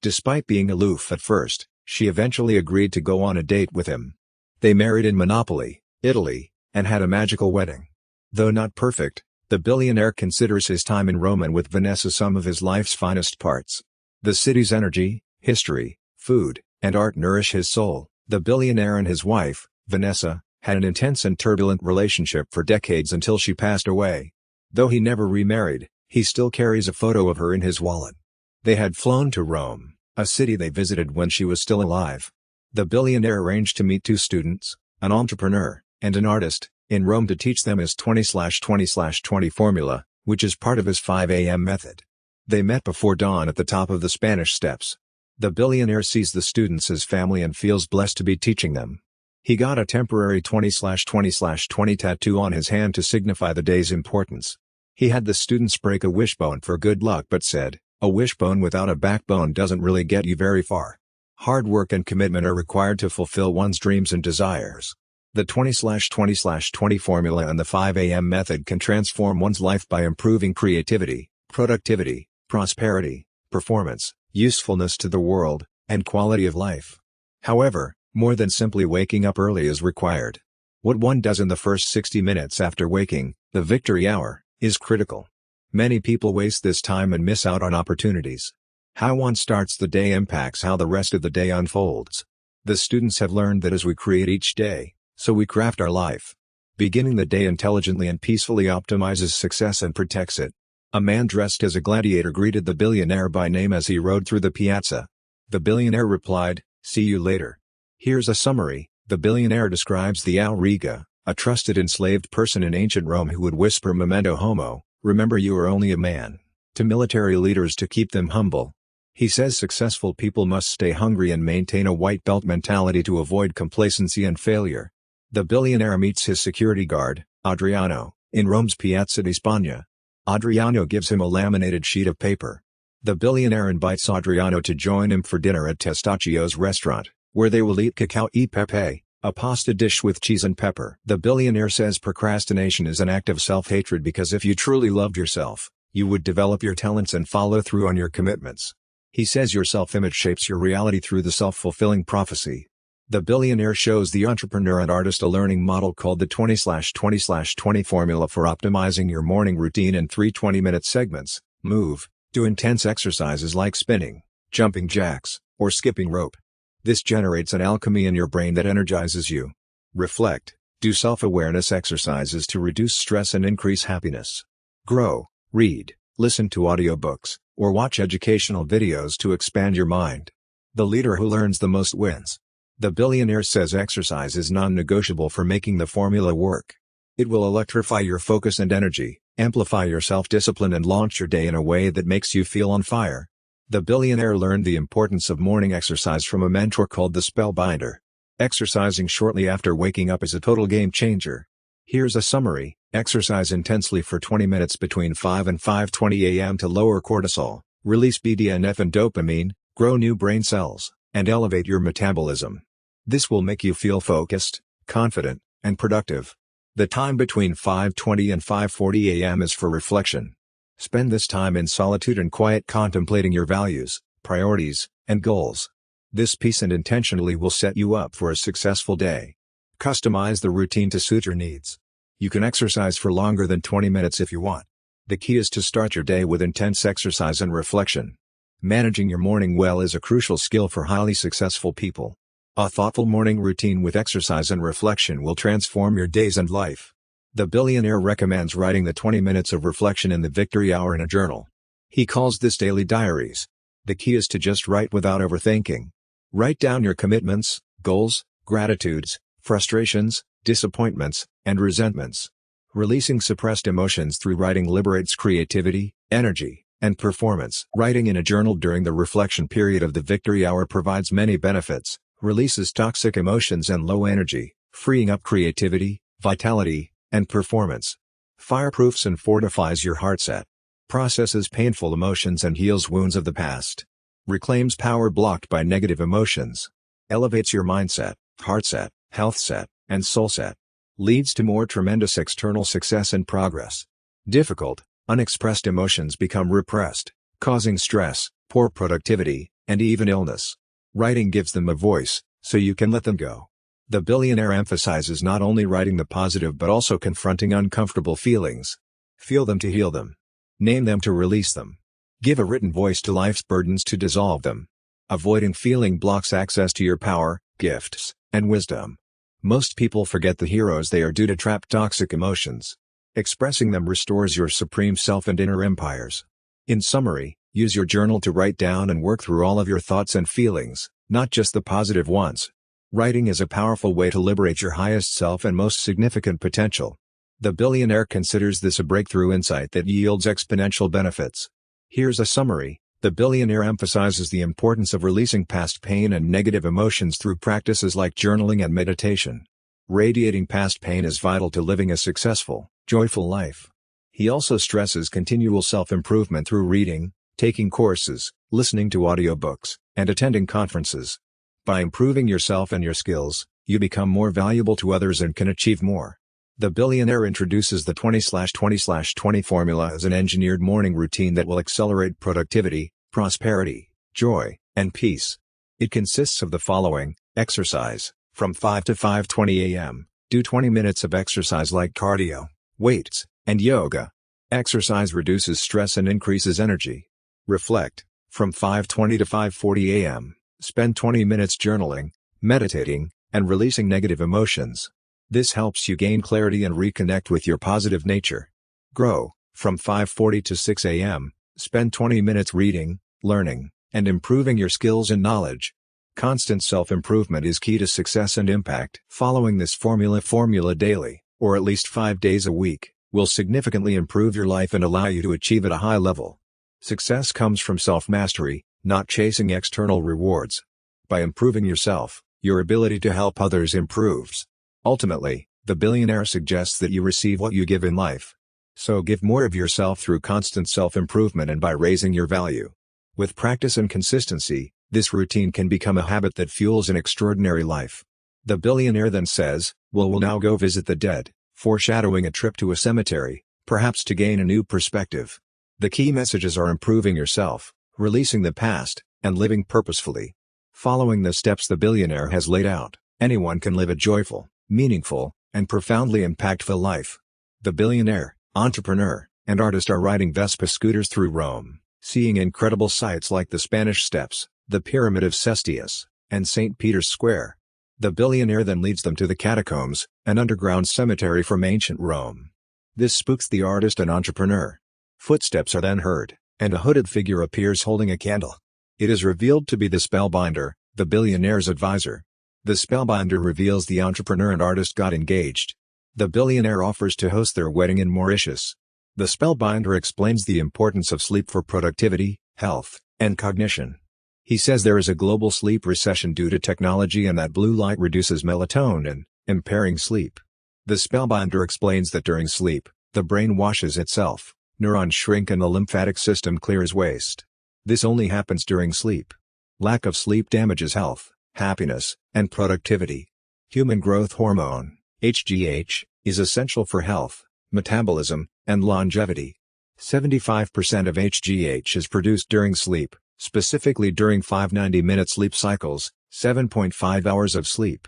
Despite being aloof at first, she eventually agreed to go on a date with him. They married in Monopoly, Italy, and had a magical wedding. Though not perfect, the billionaire considers his time in Rome and with Vanessa some of his life's finest parts. The city's energy, history, food, and art nourish his soul. The billionaire and his wife, Vanessa, had an intense and turbulent relationship for decades until she passed away. Though he never remarried, he still carries a photo of her in his wallet. They had flown to Rome, a city they visited when she was still alive. The billionaire arranged to meet two students, an entrepreneur, and an artist, in Rome to teach them his 20/20/20 formula, which is part of his 5 a.m. method. They met before dawn at the top of the Spanish Steps. The billionaire sees the students as family and feels blessed to be teaching them. He got a temporary 20/20/20 tattoo on his hand to signify the day's importance. He had the students break a wishbone for good luck but said, "A wishbone without a backbone doesn't really get you very far. Hard work and commitment are required to fulfill one's dreams and desires." The 20/20/20 formula and the 5 a.m. method can transform one's life by improving creativity, productivity, prosperity, performance, usefulness to the world, and quality of life. However, more than simply waking up early is required. What one does in the first 60 minutes after waking, the victory hour, is critical. Many people waste this time and miss out on opportunities. How one starts the day impacts how the rest of the day unfolds. The students have learned that as we create each day, so we craft our life. Beginning the day intelligently and peacefully optimizes success and protects it. A man dressed as a gladiator greeted the billionaire by name as he rode through the piazza. The billionaire replied, "See you later." Here's a summary. The billionaire describes the auriga, a trusted enslaved person in ancient Rome who would whisper memento homo, remember you are only a man, to military leaders to keep them humble. He says successful people must stay hungry and maintain a white belt mentality to avoid complacency and failure. The billionaire meets his security guard, Adriano, in Rome's Piazza di Spagna. Adriano gives him a laminated sheet of paper. The billionaire invites Adriano to join him for dinner at Testaccio's restaurant, where they will eat cacao e pepe, a pasta dish with cheese and pepper. The billionaire says procrastination is an act of self-hatred because if you truly loved yourself, you would develop your talents and follow through on your commitments. He says your self-image shapes your reality through the self-fulfilling prophecy. The billionaire shows the entrepreneur and artist a learning model called the 20/20/20 formula for optimizing your morning routine in 3 20-minute segments. Move, do intense exercises like spinning, jumping jacks, or skipping rope. This generates an alchemy in your brain that energizes you. Reflect, do self-awareness exercises to reduce stress and increase happiness. Grow, read, listen to audiobooks, or watch educational videos to expand your mind. The leader who learns the most wins. The billionaire says exercise is non-negotiable for making the formula work. It will electrify your focus and energy, amplify your self-discipline and launch your day in a way that makes you feel on fire. The billionaire learned the importance of morning exercise from a mentor called the Spellbinder. Exercising shortly after waking up is a total game changer. Here's a summary. Exercise intensely for 20 minutes between 5 and 5:20 a.m. to lower cortisol, release BDNF and dopamine, grow new brain cells, and elevate your metabolism. This will make you feel focused, confident, and productive. The time between 5:20 and 5:40 a.m. is for reflection. Spend this time in solitude and quiet contemplating your values, priorities, and goals. This peace and intentionally will set you up for a successful day. Customize the routine to suit your needs. You can exercise for longer than 20 minutes if you want. The key is to start your day with intense exercise and reflection. Managing your morning well is a crucial skill for highly successful people. A thoughtful morning routine with exercise and reflection will transform your days and life. The billionaire recommends writing the 20 minutes of reflection in the victory hour in a journal. He calls this daily diaries. The key is to just write without overthinking. Write down your commitments, goals, gratitudes, frustrations, disappointments, and resentments. Releasing suppressed emotions through writing liberates creativity, energy, and performance. Writing in a journal during the reflection period of the victory hour provides many benefits, releases toxic emotions and low energy, freeing up creativity, vitality, and performance. Fireproofs and fortifies your heart set. Processes painful emotions and heals wounds of the past. Reclaims power blocked by negative emotions. Elevates your mindset, heart set, health set, and soul set. Leads to more tremendous external success and progress. Difficult, unexpressed emotions become repressed, causing stress, poor productivity, and even illness. Writing gives them a voice, so you can let them go. The billionaire emphasizes not only writing the positive but also confronting uncomfortable feelings. Feel them to heal them. Name them to release them. Give a written voice to life's burdens to dissolve them. Avoiding feeling blocks access to your power, gifts, and wisdom. Most people forget the heroes they are due to trap toxic emotions. Expressing them restores your supreme self and inner empires. In summary, use your journal to write down and work through all of your thoughts and feelings, not just the positive ones. Writing is a powerful way to liberate your highest self and most significant potential. The billionaire considers this a breakthrough insight that yields exponential benefits. Here's a summary. The billionaire emphasizes the importance of releasing past pain and negative emotions through practices like journaling and meditation. Radiating past pain is vital to living a successful, joyful life. He also stresses continual self-improvement through reading, taking courses, listening to audiobooks, and attending conferences. By improving yourself and your skills, you become more valuable to others and can achieve more. The billionaire introduces the 20/20/20 formula as an engineered morning routine that will accelerate productivity, prosperity, joy, and peace. It consists of the following: exercise, from 5 to 5:20 a.m., do 20 minutes of exercise like cardio, weights, and yoga. Exercise reduces stress and increases energy. Reflect, from 5:20 to 5:40 a.m., spend 20 minutes journaling, meditating, and releasing negative emotions. This helps you gain clarity and reconnect with your positive nature. Grow, from 5:40 to 6 a.m., spend 20 minutes reading, learning, and improving your skills and knowledge. Constant self-improvement is key to success and impact. Following this formula daily, or at least 5 days a week, will significantly improve your life and allow you to achieve at a high level. Success comes from self-mastery, not chasing external rewards. By improving yourself, your ability to help others improves. Ultimately, the billionaire suggests that you receive what you give in life. So give more of yourself through constant self-improvement and by raising your value. With practice and consistency, this routine can become a habit that fuels an extraordinary life. The billionaire then says, we'll now go visit the dead, foreshadowing a trip to a cemetery, perhaps to gain a new perspective. The key messages are improving yourself, releasing the past, and living purposefully. Following the steps the billionaire has laid out, anyone can live a joyful, meaningful, and profoundly impactful life. The billionaire, entrepreneur, and artist are riding Vespa scooters through Rome, seeing incredible sights like the Spanish Steps, the Pyramid of Cestius, and St. Peter's Square. The billionaire then leads them to the catacombs, an underground cemetery from ancient Rome. This spooks the artist and entrepreneur. Footsteps are then heard, and a hooded figure appears holding a candle. It is revealed to be the spellbinder, the billionaire's advisor. The spellbinder reveals the entrepreneur and artist got engaged. The billionaire offers to host their wedding in Mauritius. The spellbinder explains the importance of sleep for productivity, health, and cognition. He says there is a global sleep recession due to technology and that blue light reduces melatonin, impairing sleep. The spellbinder explains that during sleep, the brain washes itself, neurons shrink and the lymphatic system clears waste. This only happens during sleep. Lack of sleep damages health, happiness, and productivity. Human growth hormone, HGH, is essential for health, metabolism, and longevity. 75% of HGH is produced during sleep, specifically during 5 90-minute sleep cycles, 7.5 hours of sleep.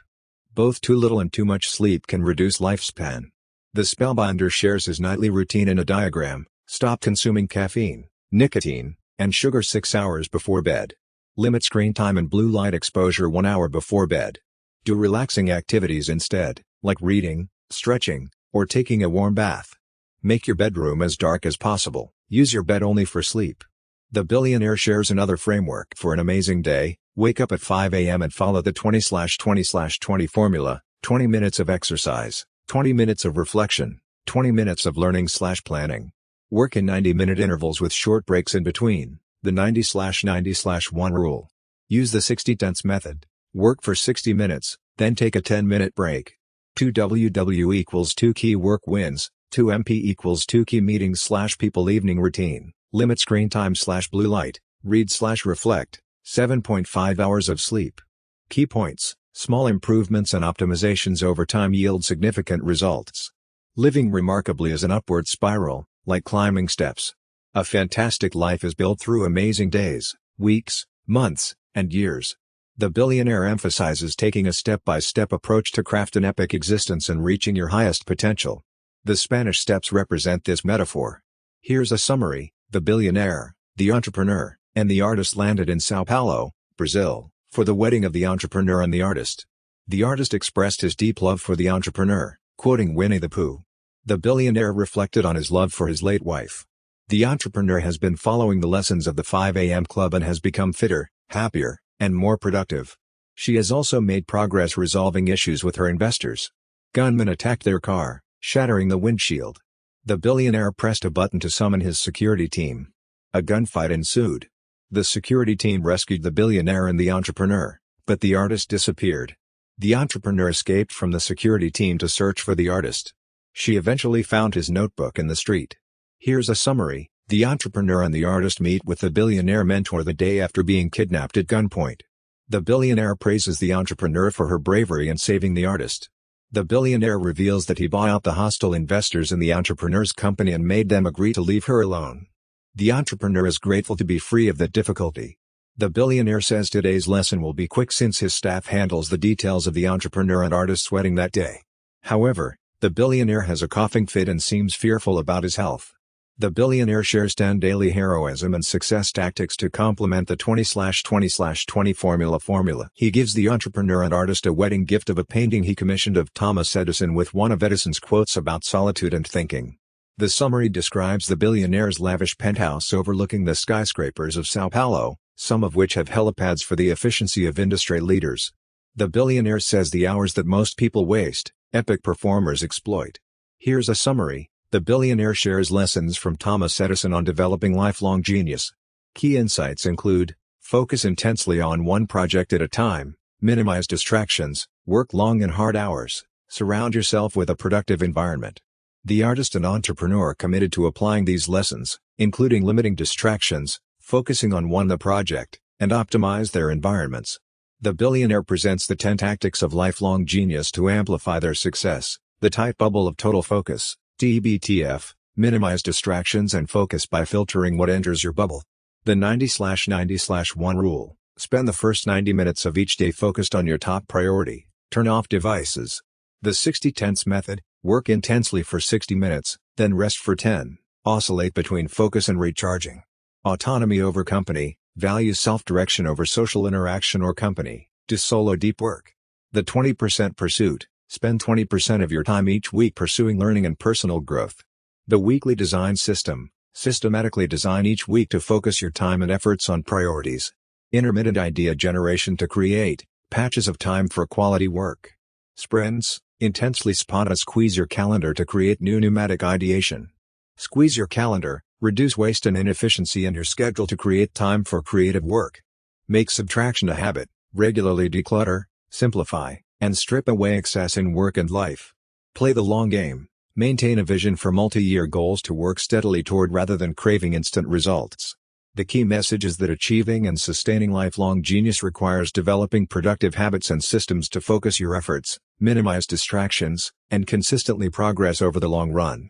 Both too little and too much sleep can reduce lifespan. The spellbinder shares his nightly routine in a diagram: stop consuming caffeine, nicotine, and sugar 6 hours before bed. Limit screen time and blue light exposure 1 hour before bed. Do relaxing activities instead, like reading, stretching, or taking a warm bath. Make your bedroom as dark as possible. Use your bed only for sleep. The billionaire shares another framework for an amazing day: wake up at 5 a.m. and follow the 20/20/20 formula, 20 minutes of exercise, 20 minutes of reflection, 20 minutes of learning/planning. Work in 90-minute intervals with short breaks in between, the 90/90/1 rule. Use the 60-tenths method. Work for 60 minutes, then take a 10-minute break. 2WW equals 2 key work wins, 2MP equals 2 key meetings/people evening routine, limit screen time/blue light, read/reflect, 7.5 hours of sleep. Key points: small improvements and optimizations over time yield significant results. Living remarkably is an upward spiral, like climbing steps. A fantastic life is built through amazing days, weeks, months, and years. The billionaire emphasizes taking a step-by-step approach to craft an epic existence and reaching your highest potential. The Spanish steps represent this metaphor. Here's a summary. The billionaire, the entrepreneur, and the artist landed in Sao Paulo, Brazil, for the wedding of the entrepreneur and the artist. The artist expressed his deep love for the entrepreneur, quoting Winnie the Pooh. The billionaire reflected on his love for his late wife. The entrepreneur has been following the lessons of the 5 a.m. Club and has become fitter, happier, and more productive. She has also made progress resolving issues with her investors. Gunmen attacked their car, shattering the windshield. The billionaire pressed a button to summon his security team. A gunfight ensued. The security team rescued the billionaire and the entrepreneur, but the artist disappeared. The entrepreneur escaped from the security team to search for the artist. She eventually found his notebook in the street. Here's a summary. The entrepreneur and the artist meet with the billionaire mentor the day after being kidnapped at gunpoint. The billionaire praises the entrepreneur for her bravery in saving the artist. The billionaire reveals that he bought out the hostile investors in the entrepreneur's company and made them agree to leave her alone. The entrepreneur is grateful to be free of that difficulty. The billionaire says today's lesson will be quick since his staff handles the details of the entrepreneur and artist's wedding that day. However, the billionaire has a coughing fit and seems fearful about his health. The billionaire shares 10 daily heroism and success tactics to complement the 20/20/20 formula. He gives the entrepreneur and artist a wedding gift of a painting he commissioned of Thomas Edison with one of Edison's quotes about solitude and thinking. The summary describes the billionaire's lavish penthouse overlooking the skyscrapers of Sao Paulo, some of which have helipads for the efficiency of industry leaders. The billionaire says the hours that most people waste, epic performers exploit. Here's a summary. The billionaire shares lessons from Thomas Edison on developing lifelong genius. Key insights include: focus intensely on one project at a time, minimize distractions, work long and hard hours, surround yourself with a productive environment. The artist and entrepreneur committed to applying these lessons, including limiting distractions, focusing on the project, and optimize their environments. The billionaire presents the 10 tactics of lifelong genius to amplify their success. The tight bubble of total focus. TBTF, minimize distractions and focus by filtering what enters your bubble. The 90/90/1 rule, spend the first 90 minutes of each day focused on your top priority, turn off devices. The 60/10 method, work intensely for 60 minutes, then rest for 10, oscillate between focus and recharging. Autonomy over company, value self-direction over social interaction or company, do solo deep work. The 20% pursuit, spend 20% of your time each week pursuing learning and personal growth. The weekly design system, systematically design each week to focus your time and efforts on priorities. Intermittent idea generation to create patches of time for quality work. Sprints, intensely spot and squeeze your calendar to create new pneumatic ideation. Squeeze your calendar, reduce waste and inefficiency in your schedule to create time for creative work. Make subtraction a habit, regularly declutter, simplify, and strip away excess in work and life. Play the long game, maintain a vision for multi-year goals to work steadily toward rather than craving instant results. The key message is that achieving and sustaining lifelong genius requires developing productive habits and systems to focus your efforts, minimize distractions, and consistently progress over the long run.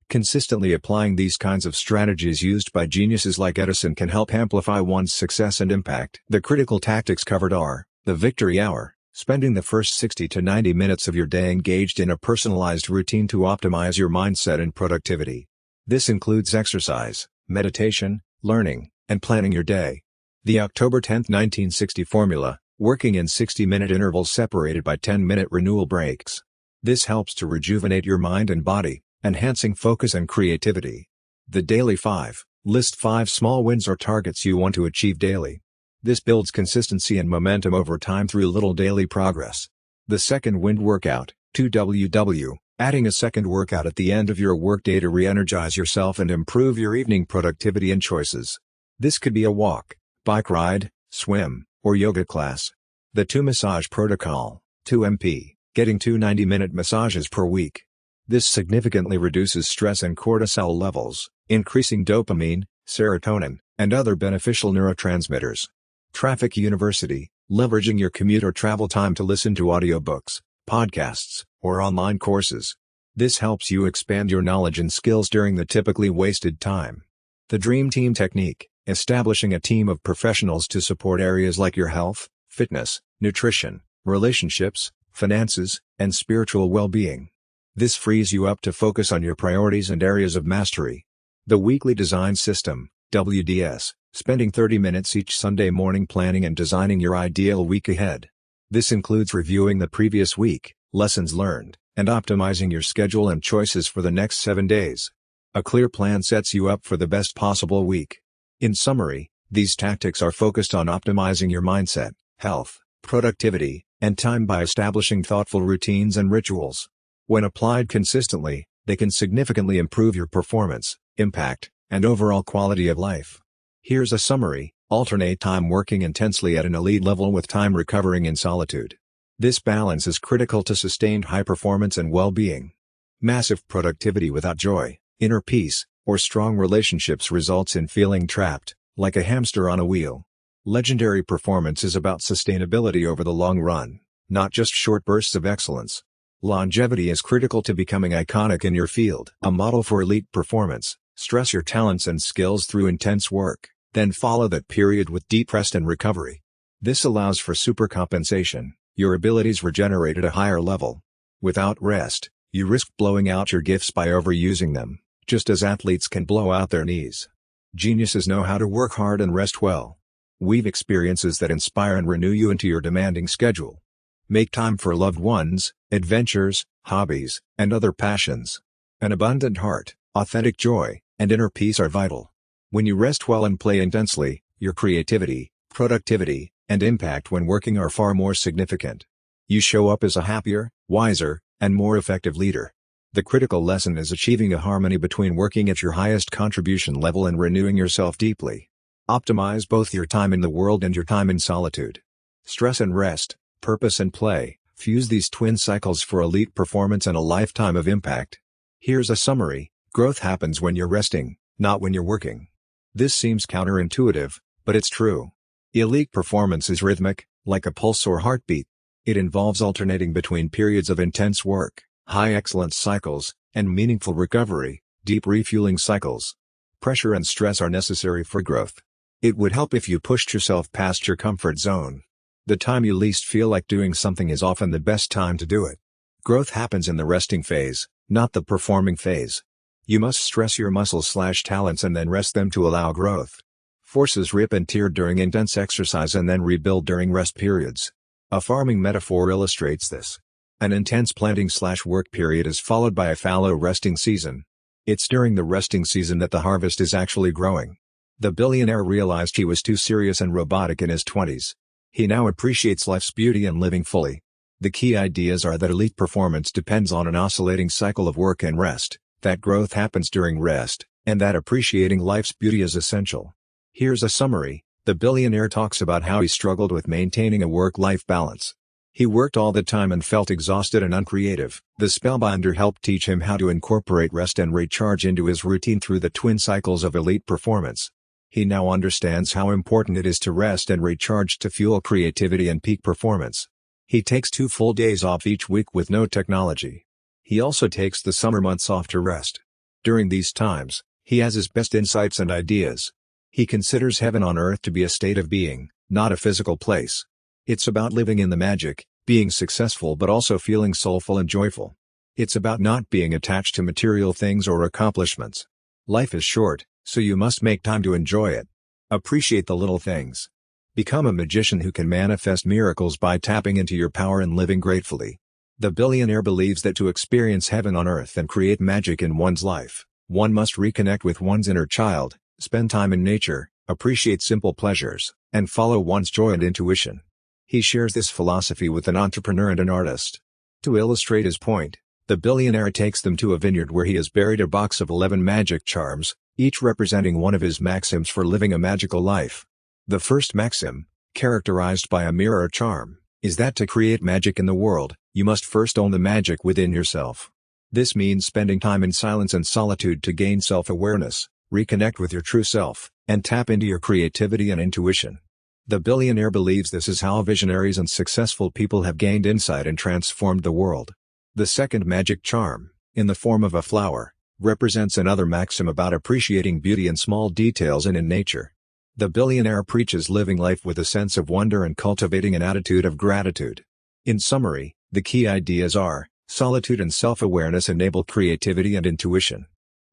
Consistently applying these kinds of strategies used by geniuses like Edison can help amplify one's success and impact. The critical tactics covered are: the victory hour, spending the first 60 to 90 minutes of your day engaged in a personalized routine to optimize your mindset and productivity. This includes exercise, meditation, learning, and planning your day. The October 10, 1960 formula, working in 60-minute intervals separated by 10-minute renewal breaks. This helps to rejuvenate your mind and body, enhancing focus and creativity. The Daily 5, list 5 small wins or targets you want to achieve daily. This builds consistency and momentum over time through little daily progress. The second wind workout, 2WW, adding a second workout at the end of your workday to re-energize yourself and improve your evening productivity and choices. This could be a walk, bike ride, swim, or yoga class. The 2 massage protocol, 2MP, getting 2 90-minute massages per week. This significantly reduces stress and cortisol levels, increasing dopamine, serotonin, and other beneficial neurotransmitters. Traffic University, leveraging your commute or travel time to listen to audiobooks, podcasts, or online courses. This helps you expand your knowledge and skills during the typically wasted time. The Dream Team Technique, establishing a team of professionals to support areas like your health, fitness, nutrition, relationships, finances, and spiritual well-being. This frees you up to focus on your priorities and areas of mastery. The Weekly Design System, WDS, spending 30 minutes each Sunday morning planning and designing your ideal week ahead. This includes reviewing the previous week, lessons learned, and optimizing your schedule and choices for the next 7 days. A clear plan sets you up for the best possible week. In summary, these tactics are focused on optimizing your mindset, health, productivity, and time by establishing thoughtful routines and rituals. When applied consistently, they can significantly improve your performance, impact, and overall quality of life. Here's a summary: alternate time working intensely at an elite level with time recovering in solitude. This balance is critical to sustained high performance and well-being. Massive productivity without joy, inner peace, or strong relationships results in feeling trapped, like a hamster on a wheel. Legendary performance is about sustainability over the long run, not just short bursts of excellence. Longevity is critical to becoming iconic in your field. A model for elite performance: stress your talents and skills through intense work, then follow that period with deep rest and recovery. This allows for supercompensation. Your abilities regenerate at a higher level. Without rest, you risk blowing out your gifts by overusing them, just as athletes can blow out their knees. Geniuses know how to work hard and rest well. Weave experiences that inspire and renew you into your demanding schedule. Make time for loved ones, adventures, hobbies, and other passions. An abundant heart, authentic joy, and inner peace are vital. When you rest well and play intensely, your creativity, productivity, and impact when working are far more significant. You show up as a happier, wiser, and more effective leader. The critical lesson is achieving a harmony between working at your highest contribution level and renewing yourself deeply. Optimize both your time in the world and your time in solitude. Stress and rest, purpose and play, fuse these twin cycles for elite performance and a lifetime of impact. Here's a summary: growth happens when you're resting, not when you're working. This seems counterintuitive, but it's true. Elite performance is rhythmic, like a pulse or heartbeat. It involves alternating between periods of intense work, high excellence cycles, and meaningful recovery, deep refueling cycles. Pressure and stress are necessary for growth. It would help if you pushed yourself past your comfort zone. The time you least feel like doing something is often the best time to do it. Growth happens in the resting phase, not the performing phase. You must stress your muscles/talents and then rest them to allow growth. Forces rip and tear during intense exercise and then rebuild during rest periods. A farming metaphor illustrates this. An intense planting/work period is followed by a fallow resting season. It's during the resting season that the harvest is actually growing. The billionaire realized he was too serious and robotic in his 20s. He now appreciates life's beauty and living fully. The key ideas are that elite performance depends on an oscillating cycle of work and rest, that growth happens during rest, and that appreciating life's beauty is essential. Here's a summary: the billionaire talks about how he struggled with maintaining a work-life balance. He worked all the time and felt exhausted and uncreative. The Spellbinder helped teach him how to incorporate rest and recharge into his routine through the twin cycles of elite performance. He now understands how important it is to rest and recharge to fuel creativity and peak performance. He takes 2 full days off each week with no technology. He also takes the summer months off to rest. During these times, he has his best insights and ideas. He considers heaven on earth to be a state of being, not a physical place. It's about living in the magic, being successful but also feeling soulful and joyful. It's about not being attached to material things or accomplishments. Life is short, so you must make time to enjoy it. Appreciate the little things. Become a magician who can manifest miracles by tapping into your power and living gratefully. The billionaire believes that to experience heaven on earth and create magic in one's life, one must reconnect with one's inner child, spend time in nature, appreciate simple pleasures, and follow one's joy and intuition. He shares this philosophy with an entrepreneur and an artist. To illustrate his point, the billionaire takes them to a vineyard where he has buried a box of 11 magic charms, each representing one of his maxims for living a magical life. The first maxim, characterized by a mirror charm, is that to create magic in the world, you must first own the magic within yourself. This means spending time in silence and solitude to gain self-awareness, reconnect with your true self, and tap into your creativity and intuition. The billionaire believes this is how visionaries and successful people have gained insight and transformed the world. The second magic charm, in the form of a flower, represents another maxim about appreciating beauty in small details and in nature. The billionaire preaches living life with a sense of wonder and cultivating an attitude of gratitude. In summary, the key ideas are: solitude and self-awareness enable creativity and intuition.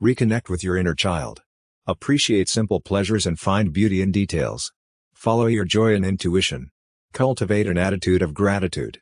Reconnect with your inner child. Appreciate simple pleasures and find beauty in details. Follow your joy and intuition. Cultivate an attitude of gratitude.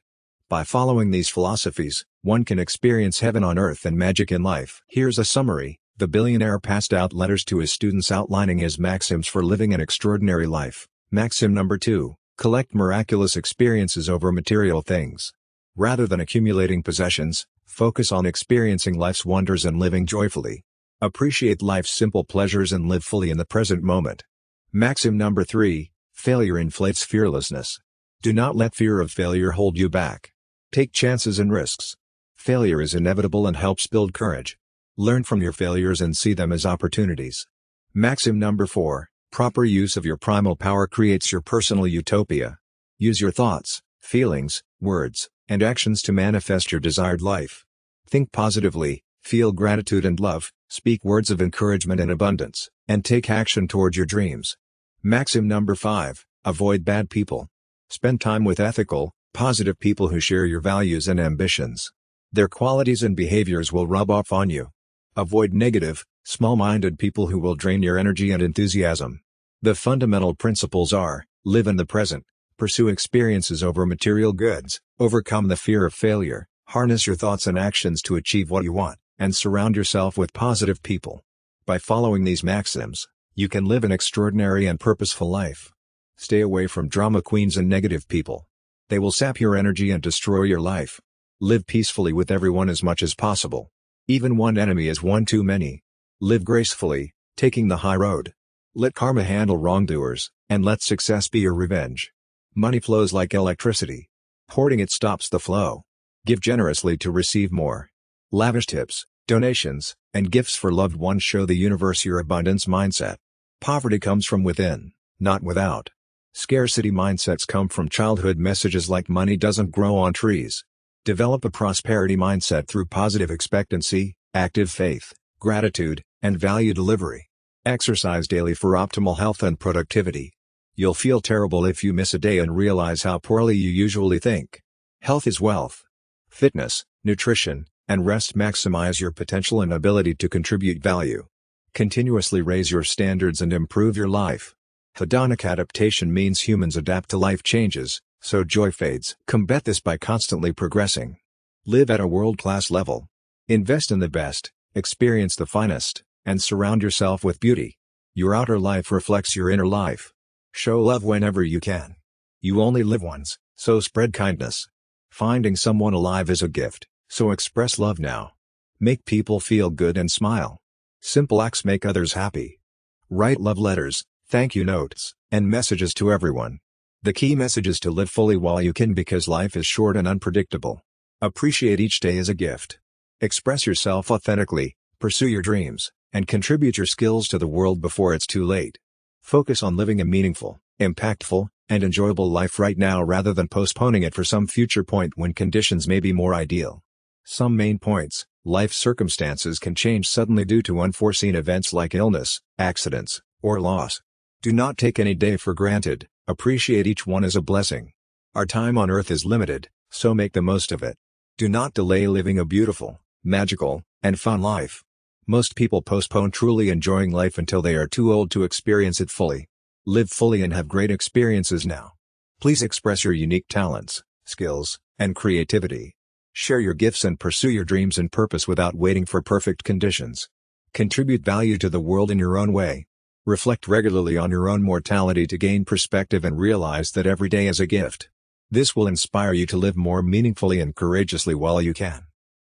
By following these philosophies, one can experience heaven on earth and magic in life. Here's a summary. The billionaire passed out letters to his students outlining his maxims for living an extraordinary life. Maxim number 2, collect miraculous experiences over material things. Rather than accumulating possessions, focus on experiencing life's wonders and living joyfully. Appreciate life's simple pleasures and live fully in the present moment. Maxim number 3, failure inflates fearlessness. Do not let fear of failure hold you back. Take chances and risks. Failure is inevitable and helps build courage. Learn from your failures and see them as opportunities. Maxim number 4, proper use of your primal power creates your personal utopia. Use your thoughts, feelings, words, and actions to manifest your desired life. Think positively, feel gratitude and love, speak words of encouragement and abundance, and take action toward your dreams. Maxim number 5, avoid bad people. Spend time with ethical, positive people who share your values and ambitions. Their qualities and behaviors will rub off on you. Avoid negative, small-minded people who will drain your energy and enthusiasm. The fundamental principles are: live in the present, pursue experiences over material goods, overcome the fear of failure, harness your thoughts and actions to achieve what you want, and surround yourself with positive people. By following these maxims, you can live an extraordinary and purposeful life. Stay away from drama queens and negative people. They will sap your energy and destroy your life. Live peacefully with everyone as much as possible. Even one enemy is one too many. Live gracefully, taking the high road. Let karma handle wrongdoers, and let success be your revenge. Money flows like electricity. Hoarding it stops the flow. Give generously to receive more. Lavish tips, donations, and gifts for loved ones show the universe your abundance mindset. Poverty comes from within, not without. Scarcity mindsets come from childhood messages like money doesn't grow on trees. Develop a prosperity mindset through positive expectancy, active faith, gratitude, and value delivery. Exercise daily for optimal health and productivity. You'll feel terrible if you miss a day and realize how poorly you usually think. Health is wealth. Fitness, nutrition, and rest maximize your potential and ability to contribute value. Continuously raise your standards and improve your life. Hedonic adaptation means humans adapt to life changes, so joy fades. Combat this by constantly progressing. Live at a world-class level. Invest in the best, experience the finest, and surround yourself with beauty. Your outer life reflects your inner life. Show love whenever you can. You only live once, so spread kindness. Finding someone alive is a gift, so express love now. Make people feel good and smile. Simple acts make others happy. Write love letters, thank you notes, and messages to everyone. The key message is to live fully while you can because life is short and unpredictable. Appreciate each day as a gift. Express yourself authentically, pursue your dreams, and contribute your skills to the world before it's too late. Focus on living a meaningful, impactful, and enjoyable life right now rather than postponing it for some future point when conditions may be more ideal. Some main points: life circumstances can change suddenly due to unforeseen events like illness, accidents, or loss. Do not take any day for granted, appreciate each one as a blessing. Our time on earth is limited, so make the most of it. Do not delay living a beautiful, magical, and fun life. Most people postpone truly enjoying life until they are too old to experience it fully. Live fully and have great experiences now. Please express your unique talents, skills, and creativity. Share your gifts and pursue your dreams and purpose without waiting for perfect conditions. Contribute value to the world in your own way. Reflect regularly on your own mortality to gain perspective and realize that every day is a gift. This will inspire you to live more meaningfully and courageously while you can.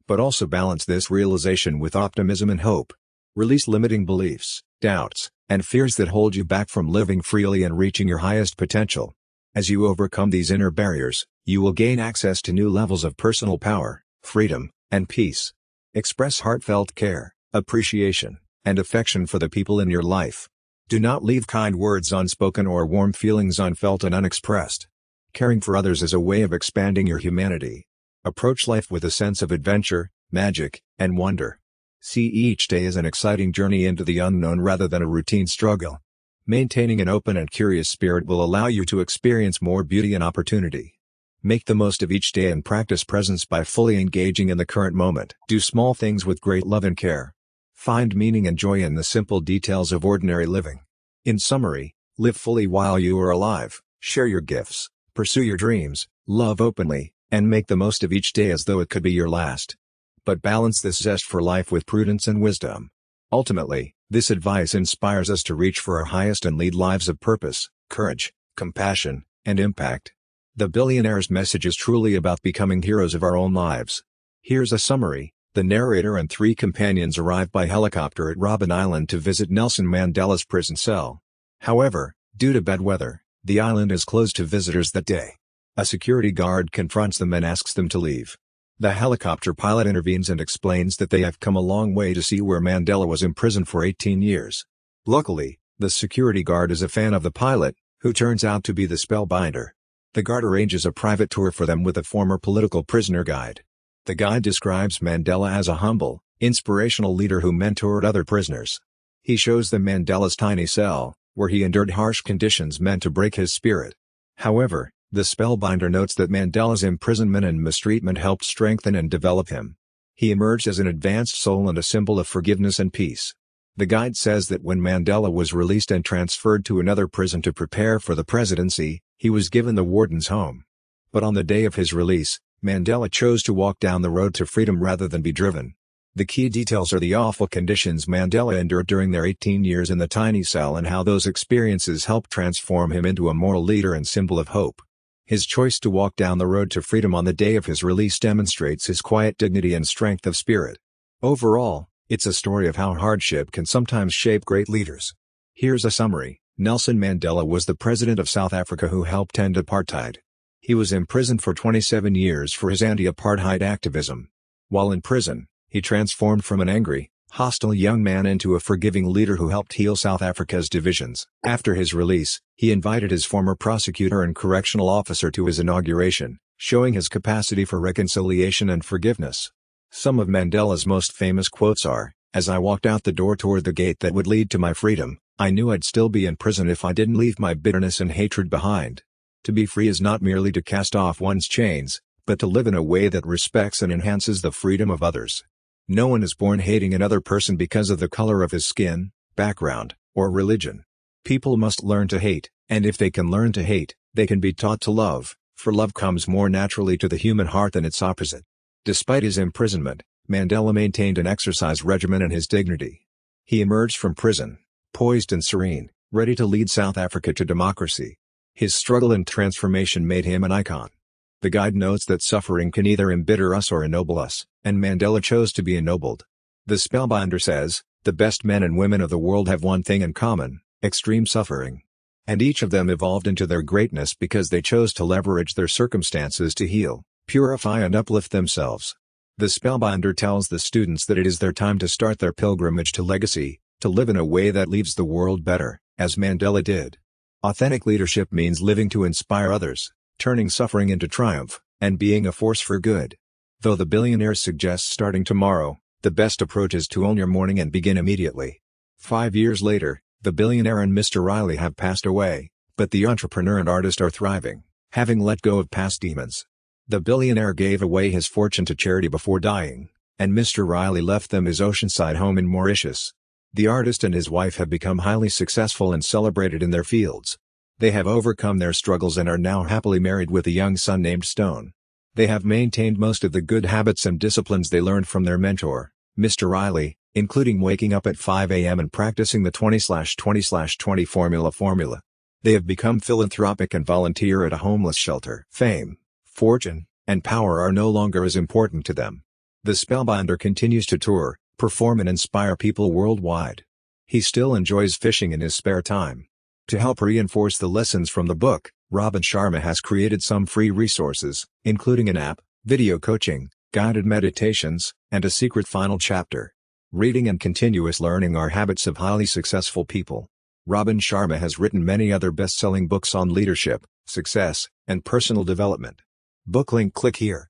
But also balance this realization with optimism and hope. Release limiting beliefs, doubts, and fears that hold you back from living freely and reaching your highest potential. As you overcome these inner barriers, you will gain access to new levels of personal power, freedom, and peace. Express heartfelt care, appreciation, and affection for the people in your life. Do not leave kind words unspoken or warm feelings unfelt and unexpressed. Caring for others is a way of expanding your humanity. Approach life with a sense of adventure, magic, and wonder. See each day as an exciting journey into the unknown rather than a routine struggle. Maintaining an open and curious spirit will allow you to experience more beauty and opportunity. Make the most of each day and practice presence by fully engaging in the current moment. Do small things with great love and care. Find meaning and joy in the simple details of ordinary living. In summary, live fully while you are alive, share your gifts, pursue your dreams, love openly, and make the most of each day as though it could be your last. But balance this zest for life with prudence and wisdom. Ultimately, this advice inspires us to reach for our highest and lead lives of purpose, courage, compassion, and impact. The billionaire's message is truly about becoming heroes of our own lives. Here's a summary. The narrator and 3 companions arrive by helicopter at Robben Island to visit Nelson Mandela's prison cell. However, due to bad weather, the island is closed to visitors that day. A security guard confronts them and asks them to leave. The helicopter pilot intervenes and explains that they have come a long way to see where Mandela was imprisoned for 18 years. Luckily, the security guard is a fan of the pilot, who turns out to be the spellbinder. The guard arranges a private tour for them with a former political prisoner guide. The guide describes Mandela as a humble, inspirational leader who mentored other prisoners. He shows them Mandela's tiny cell, where he endured harsh conditions meant to break his spirit. However, the spellbinder notes that Mandela's imprisonment and mistreatment helped strengthen and develop him. He emerged as an advanced soul and a symbol of forgiveness and peace. The guide says that when Mandela was released and transferred to another prison to prepare for the presidency, he was given the warden's home. But on the day of his release, Mandela chose to walk down the road to freedom rather than be driven. The key details are the awful conditions Mandela endured during their 18 years in the tiny cell and how those experiences helped transform him into a moral leader and symbol of hope. His choice to walk down the road to freedom on the day of his release demonstrates his quiet dignity and strength of spirit. Overall, it's a story of how hardship can sometimes shape great leaders. Here's a summary. Nelson Mandela was the president of South Africa who helped end apartheid. He was imprisoned for 27 years for his anti-apartheid activism. While in prison, he transformed from an angry, hostile young man into a forgiving leader who helped heal South Africa's divisions. After his release, he invited his former prosecutor and correctional officer to his inauguration, showing his capacity for reconciliation and forgiveness. Some of Mandela's most famous quotes are, "As I walked out the door toward the gate that would lead to my freedom, I knew I'd still be in prison if I didn't leave my bitterness and hatred behind. To be free is not merely to cast off one's chains, but to live in a way that respects and enhances the freedom of others. No one is born hating another person because of the color of his skin, background, or religion. People must learn to hate, and if they can learn to hate, they can be taught to love, for love comes more naturally to the human heart than its opposite." Despite his imprisonment, Mandela maintained an exercise regimen and his dignity. He emerged from prison, poised and serene, ready to lead South Africa to democracy. His struggle and transformation made him an icon. The guide notes that suffering can either embitter us or ennoble us, and Mandela chose to be ennobled. The spellbinder says, "The best men and women of the world have one thing in common: extreme suffering. And each of them evolved into their greatness because they chose to leverage their circumstances to heal, purify and uplift themselves." The spellbinder tells the students that it is their time to start their pilgrimage to legacy, to live in a way that leaves the world better, as Mandela did. Authentic leadership means living to inspire others, turning suffering into triumph, and being a force for good. Though the billionaire suggests starting tomorrow, the best approach is to own your morning and begin immediately. 5 years later, the billionaire and Mr. Riley have passed away, but the entrepreneur and artist are thriving, having let go of past demons. The billionaire gave away his fortune to charity before dying, and Mr. Riley left them his oceanside home in Mauritius. The artist and his wife have become highly successful and celebrated in their fields. They have overcome their struggles and are now happily married with a young son named Stone. They have maintained most of the good habits and disciplines they learned from their mentor, Mr. Riley, including waking up at 5 a.m. and practicing the 20/20/20 formula. They have become philanthropic and volunteer at a homeless shelter. Fame, fortune, and power are no longer as important to them. The spellbinder continues to tour, perform and inspire people worldwide. He still enjoys fishing in his spare time. To help reinforce the lessons from the book, Sharma has created some free resources, including an app, video coaching, guided meditations, and a secret final chapter. Reading and continuous learning are habits of highly successful people. Sharma has written many other best-selling books on leadership, success, and personal development. Book link click here.